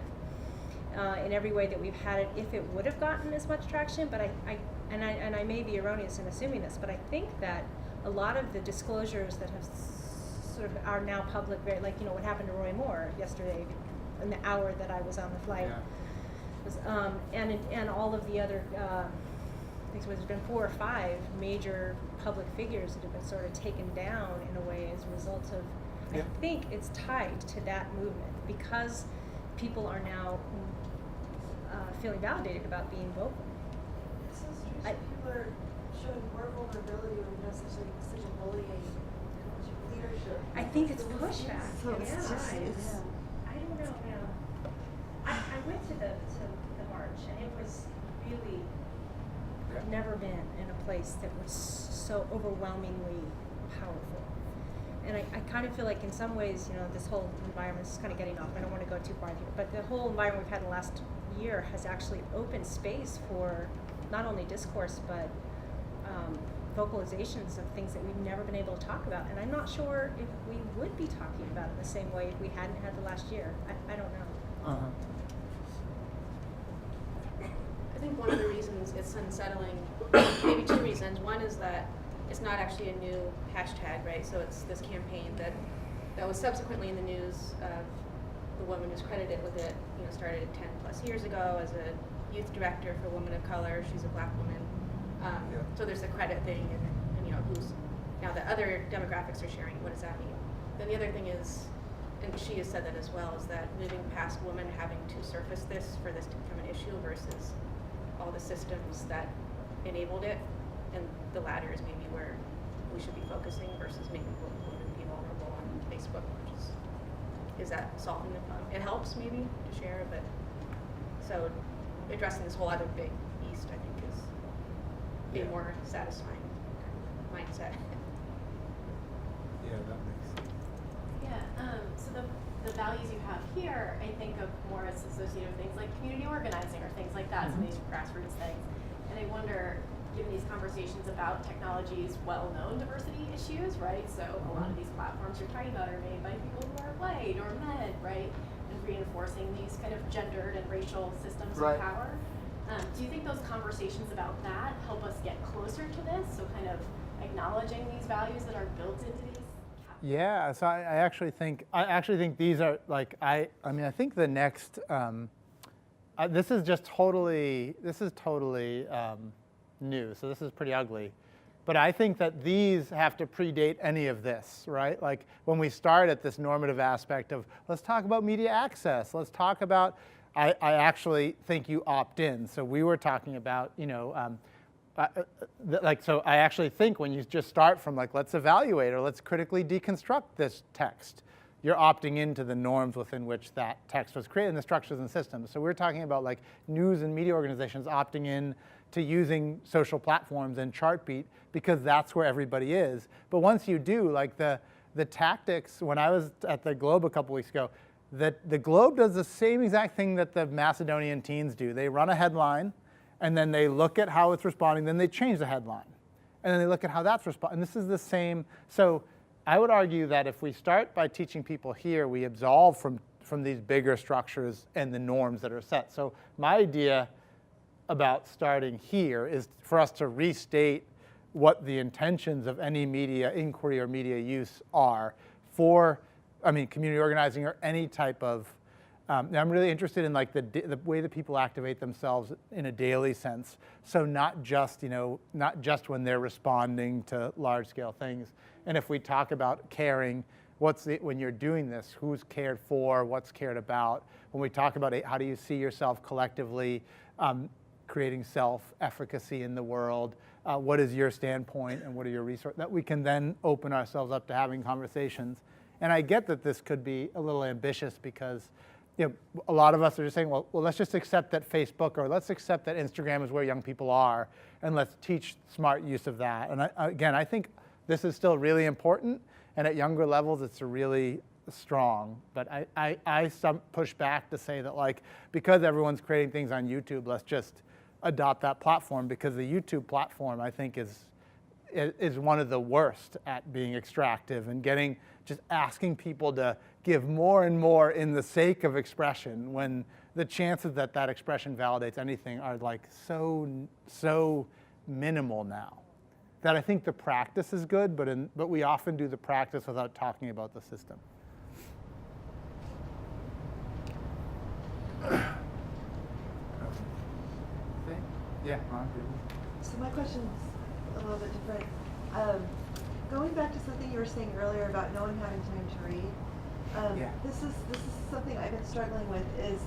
in every way that we've had it, if it would have gotten as much traction. But I may be erroneous in assuming this, but I think that a lot of the disclosures that have sort of are now public, very, like, you know, what happened to Roy Moore yesterday in the hour that I was on the flight, was, and all of the other, I think there's been 4 or 5 major public figures that have been sort of taken down in a way as a result of, I think it's tied to that movement, because people are now feeling validated about being vocal. It's so strange. People are showing more vulnerability when there's such a bullying leadership. I think it's pushback. So it's just, I don't know. I went to the march, and it was really, I've never been in a place that was so overwhelmingly powerful. And I kind of feel like in some ways, you know, this whole environment is kind of getting off. I don't want to go too far here, but the whole environment we've had in the last year has actually opened space for not only discourse, but vocalizations of things that we've never been able to talk about. And I'm not sure if we would be talking about it in the same way if we hadn't had the last year. I don't know. I think one of the reasons it's unsettling, maybe 2 reasons. One is that it's not actually a new hashtag, right? So it's this campaign that was subsequently in the news of the woman who's credited with it, you know, started 10+ years ago as a youth director for women of color. She's a black woman. So there's the credit thing, and you know, who's now the other demographics are sharing. What does that mean? Then the other thing is, and she has said that as well, is that moving past women having to surface this for this to become an issue versus all the systems that enabled it, and the latter is maybe where we should be focusing versus making women be vulnerable on Facebook, which is that solving the problem? It helps maybe to share, but so addressing this whole other big beast, I think, is a more satisfying mindset. Yeah, that makes sense. Yeah, so the values you have here, I think of more as associated with things like community organizing or things like that, some of these grassroots things. And I wonder, given these conversations about technology's well-known diversity issues, right? So a lot of these platforms you're talking about are made by people who are white or men, right? And reinforcing these kind of gendered and racial systems of power. Do you think those conversations about that help us get closer to this? So kind of acknowledging these values that are built into these? Yeah, so I actually think these are like, I mean, I think the next, this is totally new, so this is pretty ugly. But I think that these have to predate any of this, right? Like when we start at this normative aspect of, let's talk about media access, let's talk about, I actually think you opt in. So we were talking about, so I actually think when you just start from like, let's evaluate or let's critically deconstruct this text, you're opting into the norms within which that text was created and the structures and systems. So we're talking about like news and media organizations opting in to using social platforms and Chartbeat because that's where everybody is. But once you do, like the tactics, when I was at the Globe a couple weeks ago, that the Globe does the same exact thing that the Macedonian teens do. They run a headline, and then they look at how it's responding, then they change the headline. And then they look at how that's responding. And this is the same. So I would argue that if we start by teaching people here, we absolve from these bigger structures and the norms that are set. So my idea about starting here is for us to restate what the intentions of any media inquiry or media use are for, community organizing or any type of, I'm really interested in like the way that people activate themselves in a daily sense. So not just when they're responding to large scale things. And if we talk about caring, when you're doing this, who's cared for, what's cared about? When we talk about how do you see yourself collectively creating self-efficacy in the world, what is your standpoint and what are your resources, that we can then open ourselves up to having conversations. And I get that this could be a little ambitious because a lot of us are just saying, well, let's just accept that Facebook or let's accept that Instagram is where young people are and let's teach smart use of that. And I think this is still really important, and at younger levels it's really strong. But I push back to say that like, because everyone's creating things on YouTube, let's just adopt that platform, because the YouTube platform I think is one of the worst at being extractive and just asking people to give more and more in the sake of expression when the chances that that expression validates anything are like so minimal now that I think the practice is good, but we often do the practice without talking about the system. Yeah. So my question's a little bit different. Going back to something you were saying earlier about no one having time to read, this is something I've been struggling with. Is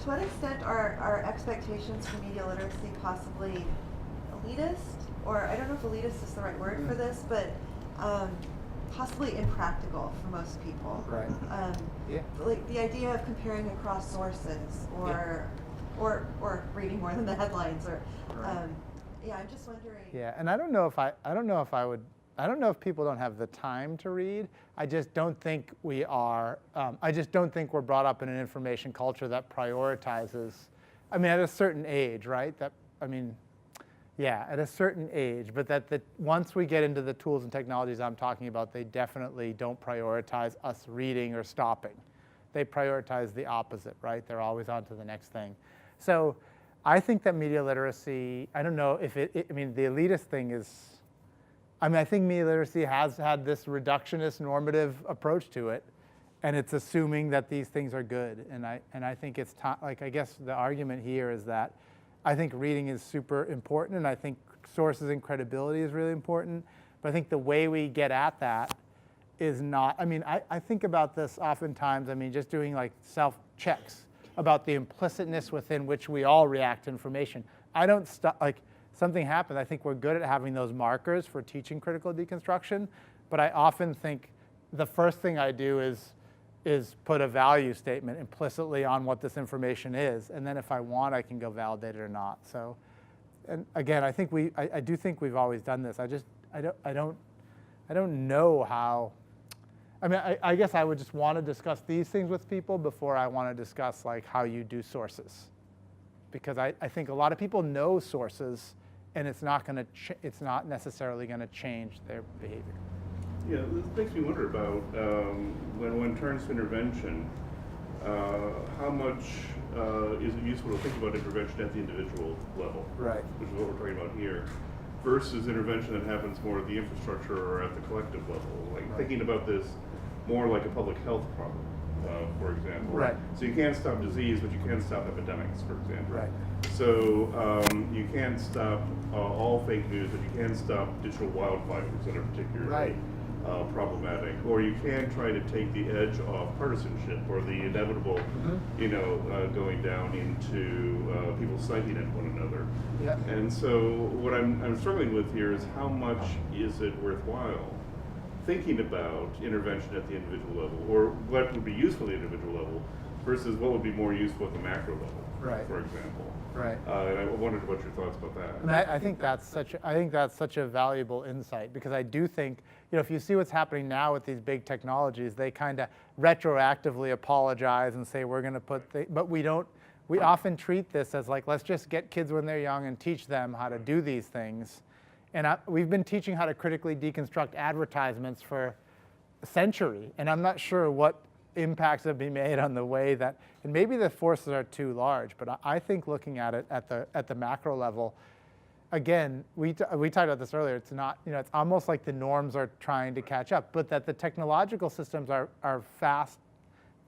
to what extent are our expectations for media literacy possibly elitist, or I don't know if elitist is the right word for this, but possibly impractical for most people. Right. Like the idea of comparing across sources, or reading more than the headlines, or I'm just wondering. Yeah, and I don't know if people don't have the time to read. I just don't think we are. I just don't think we're brought up in an information culture that prioritizes. At a certain age, right? At a certain age, but that once we get into the tools and technologies I'm talking about, they definitely don't prioritize us reading or stopping. They prioritize the opposite, right? They're always on to the next thing. So I think that media literacy, I don't know if the elitist thing is, I think media literacy has had this reductionist normative approach to it, and it's assuming that these things are good. And I think it's I guess the argument here is that I think reading is super important, and I think sources and credibility is really important. But I think the way we get at that is not, I think about this oftentimes, just doing like self-checks about the implicitness within which we all react to information. I don't something happens. I think we're good at having those markers for teaching critical deconstruction, but I often think the first thing I do is put a value statement implicitly on what this information is, and then if I want, I can go validate it or not. So, and again, I think I do think we've always done this. I don't know how. I guess I would just want to discuss these things with people before I want to discuss like how you do sources, because I think a lot of people know sources, and it's not necessarily going to change their behavior. Yeah, this makes me wonder about when one turns to intervention, how much is it useful to think about intervention at the individual level, right? Which is what we're talking about here, versus intervention that happens more at the infrastructure or at the collective level. Like thinking about this more like a public health problem, for example. Right. So you can't stop disease, but you can stop epidemics, for example. Right. So you can't stop all fake news, but you can stop digital wildfires that are particularly Right. Problematic. Or you can try to take the edge off partisanship or the inevitable, going down into people sniping at one another. Yeah. And so what I'm struggling with here is how much is it worthwhile thinking about intervention at the individual level, or what would be useful at the individual level versus what would be more useful at the macro level, Right. for example. Right. And I wondered what your thoughts about that. And I think that's such a valuable insight, because I do think, if you see what's happening now with these big technologies, they kind of retroactively apologize and say we're going to but we don't. We often treat this as like, let's just get kids when they're young and teach them how to do these things. And we've been teaching how to critically deconstruct advertisements for a century, and I'm not sure what impacts have been made on the way that, and maybe the forces are too large, but I think looking at it at the macro level, again, we talked about this earlier, it's not, it's almost like the norms are trying to catch up, but that the technological systems are fast.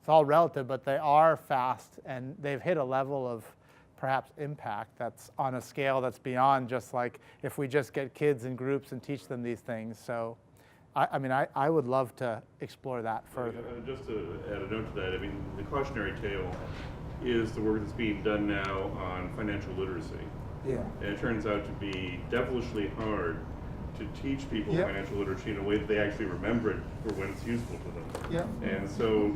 It's all relative, but they are fast, and they've hit a level of perhaps impact that's on a scale that's beyond just like if we just get kids in groups and teach them these things. So I would love to explore that further. Just to add a note to that, the cautionary tale is the work that's being done now on financial literacy. Yeah. And it turns out to be devilishly hard to teach people financial literacy in a way that they actually remember it for when it's useful to them. Yeah. And so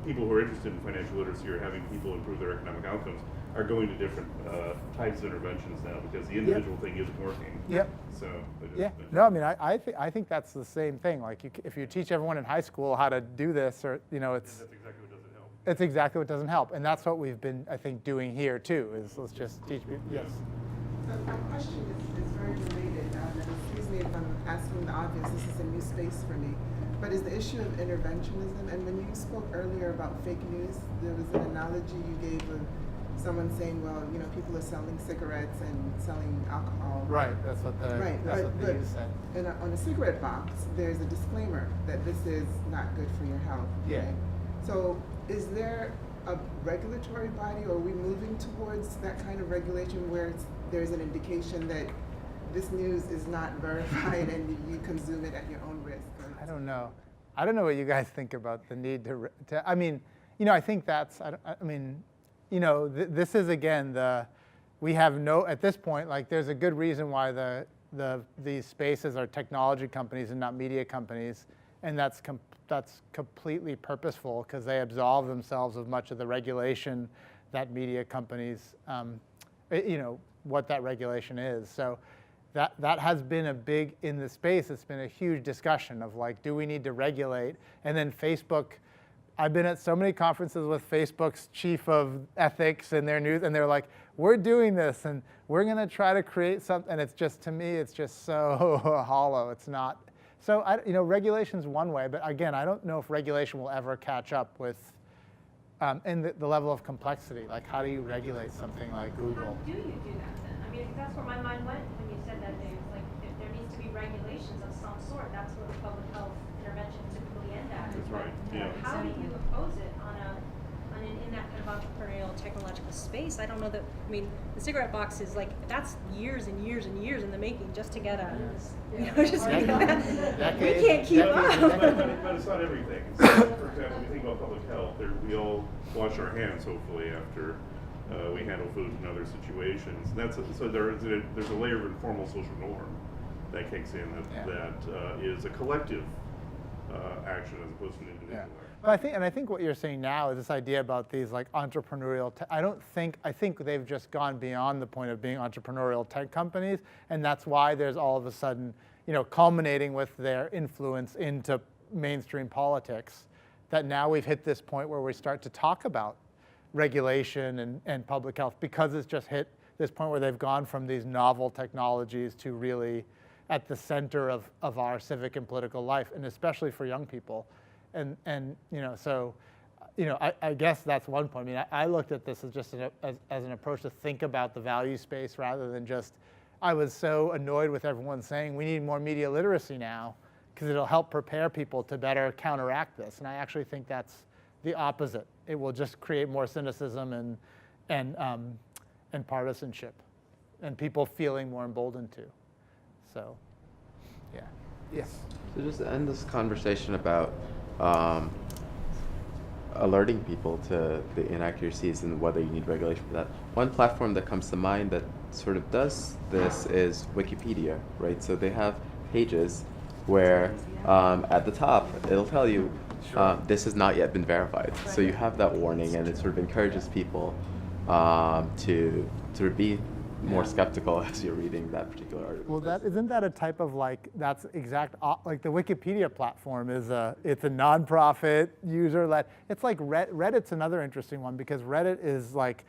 people who are interested in financial literacy or having people improve their economic outcomes are going to different types of interventions now because the individual thing isn't working. Yep. So No, I think that's the same thing. Like if you teach everyone in high school how to do this, or it's that's exactly what doesn't help. It's exactly what doesn't help, and that's what we've been, I think, doing here too. Is let's just teach people. Yes. So my question is very related, and excuse me if I'm asking the obvious, this is a new space for me, but is the issue of interventionism, and when you spoke earlier about fake news, there was an analogy you gave of someone saying, well, people are selling cigarettes and selling alcohol. Right, that's what the news said. And on a cigarette box, there's a disclaimer that this is not good for your health. Yeah. Right? So is there a regulatory body, or are we moving towards that kind of regulation where there's an indication that this news is not verified and you consume it at your own risk? I don't know. I don't know what you guys think about the need to I think that's, this is again we have at this point, like there's a good reason why these spaces are technology companies and not media companies, and that's completely purposeful because they absolve themselves of much of the regulation that media companies, what that regulation is. So that has been in the space, it's been a huge discussion of like, do we need to regulate? And then Facebook, I've been at so many conferences with Facebook's chief of ethics and their news, and they're like, we're doing this and we're gonna try to create something, and it's just, to me, it's just so hollow, it's not. So, regulation's one way, but again, I don't know if regulation will ever catch up with, and the level of complexity, like how do you regulate something like Google? How do you do that then? That's where my mind went when you said that there needs to be regulations of some sort. That's where the public health intervention typically end at. That's right. Yeah. How do you oppose it in that kind of entrepreneurial technological space? I don't know that. The cigarette box is that's years and years and years in the making just to get we can't keep up. But it's not everything. So, for example, we think about public health. We all wash our hands, hopefully, after we handle food in other situations. So there's a layer of informal social norm that kicks in that is a collective action as opposed to an individual action. But I think what you're saying now is this idea about these entrepreneurial I think they've just gone beyond the point of being entrepreneurial tech companies, and that's why there's all of a sudden, culminating with their influence into mainstream politics, that now we've hit this point where we start to talk about regulation and public health, because it's just hit this point where they've gone from these novel technologies to really at the center of our civic and political life, and especially for young people. I guess that's one point. I looked at this as just as an approach to think about the value space rather than just, I was so annoyed with everyone saying we need more media literacy now, because it'll help prepare people to better counteract this. And I actually think that's the opposite. It will just create more cynicism and partisanship, and people feeling more emboldened to. So, yeah. Yes. So just to end this conversation about alerting people to the inaccuracies and whether you need regulation for that. One platform that comes to mind that sort of does this is Wikipedia, right? So they have pages where at the top it'll tell you this has not yet been verified. So you have that warning, and it sort of encourages people to sort of be more skeptical as you're reading that particular article. Well, isn't that a type of like, that's exact, like the Wikipedia platform it's a nonprofit user-led. It's like Reddit's another interesting one, because Reddit is like,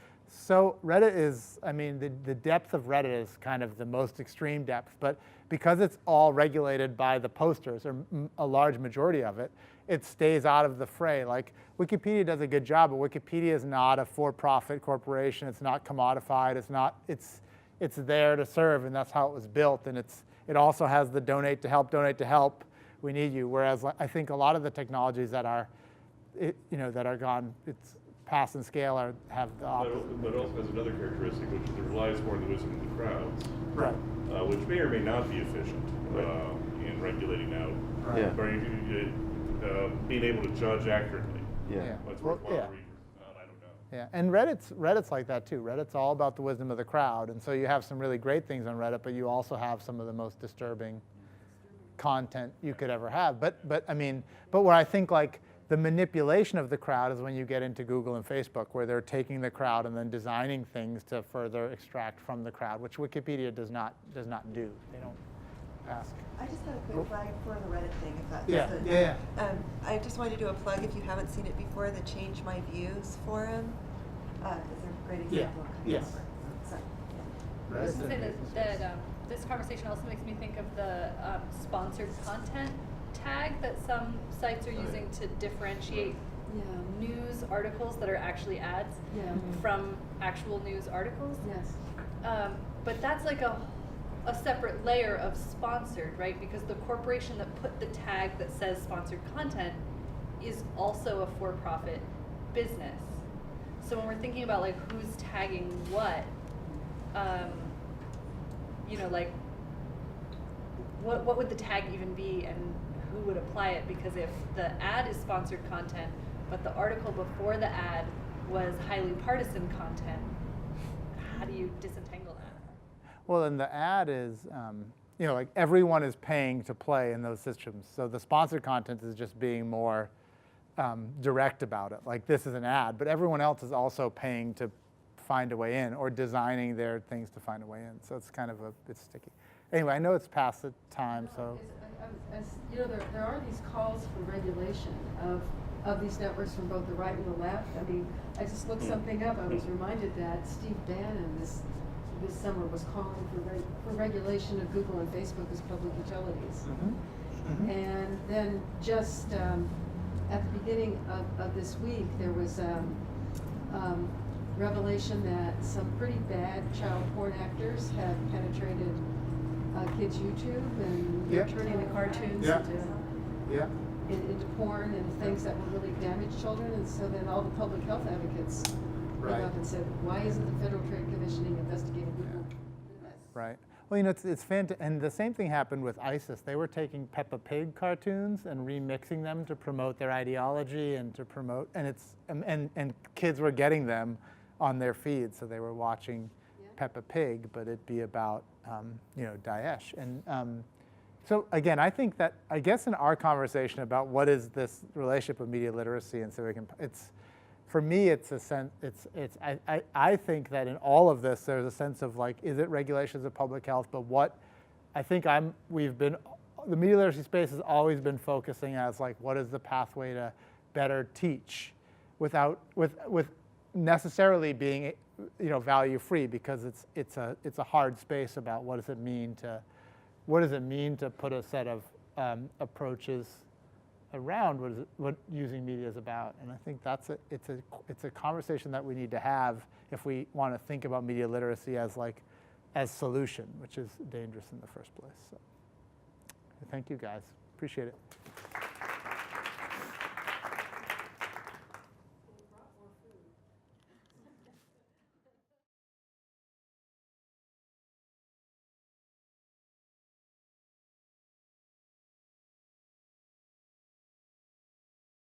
I mean, the depth of Reddit is kind of the most extreme depth, but because it's all regulated by the posters, or a large majority of it, it stays out of the fray. Like Wikipedia does a good job, but Wikipedia is not a for-profit corporation. It's not commodified. It's there to serve, and that's how it was built. And it also has the donate to help. We need you. Whereas I think a lot of the technologies that are gone, it's pass and scale have the opposite. But it also has another characteristic, which is it relies more on the wisdom of the crowds, Right. Which may or may not be efficient in regulating out, Right. Yeah. or being able to judge accurately. Yeah. What's Well, worthwhile yeah. readers. I don't know. Yeah, and Reddit's like that too. Reddit's all about the wisdom of the crowd, and so you have some really great things on Reddit, but you also have some of the most disturbing content you could ever have. But where I think like the manipulation of the crowd is when you get into Google and Facebook, where they're taking the crowd and then designing things to further extract from the crowd, which Wikipedia does not do. They don't ask. I just had a quick flag for the Reddit thing, if that's Yeah, good. yeah. I just wanted to do a plug, if you haven't seen it before, the Change My Views forum is a great example. Yes. Sorry. I was going to say that this conversation also makes me think of the sponsored content tag that some sites are using to differentiate news articles that are actually ads from actual news articles. Yes. But that's like a separate layer of sponsored, right? Because the corporation that put the tag that says sponsored content is also a for-profit business. So when we're thinking about like who's tagging what, like what would the tag even be, and who would apply it? Because if the ad is sponsored content, but the article before the ad was highly partisan content, how do you disentangle that? Well, and the ad is, like everyone is paying to play in those systems. So the sponsored content is just being more direct about it. Like this is an ad, but everyone else is also paying to find a way in, or designing their things to find a way in. So it's kind of it's sticky. Anyway, I know it's past the time, so. There are these calls for regulation of these networks from both the right and the left. I mean, I just looked something up. I was reminded that Steve Bannon this summer was calling for regulation of Google and Facebook as public utilities. Mm-hmm. And then just at the beginning of this week, there was revelation that some pretty bad child porn actors have penetrated kids' YouTube, and they're turning the cartoons into porn and things that will really damage children. And so then all the public health advocates went up and said, why isn't the Federal Trade Commission investigating Google? Right. Well, it's fantastic. And the same thing happened with ISIS. They were taking Peppa Pig cartoons and remixing them to promote their ideology and to promote, and kids were getting them on their feed, so they were watching Peppa Pig, but it'd be about Daesh. And so again, I think that, I guess in our conversation about what is this relationship of media literacy and civic, for me, it's a sense. I think that in all of this, there's a sense of like, is it regulations of public health? But what I think the media literacy space has always been focusing as like, what is the pathway to better teach, with necessarily being value free, because it's a hard space about what does it mean to put a set of approaches around what using media is about. And I think it's a conversation that we need to have if we want to think about media literacy as solution, which is dangerous in the first place. So thank you guys. Appreciate it.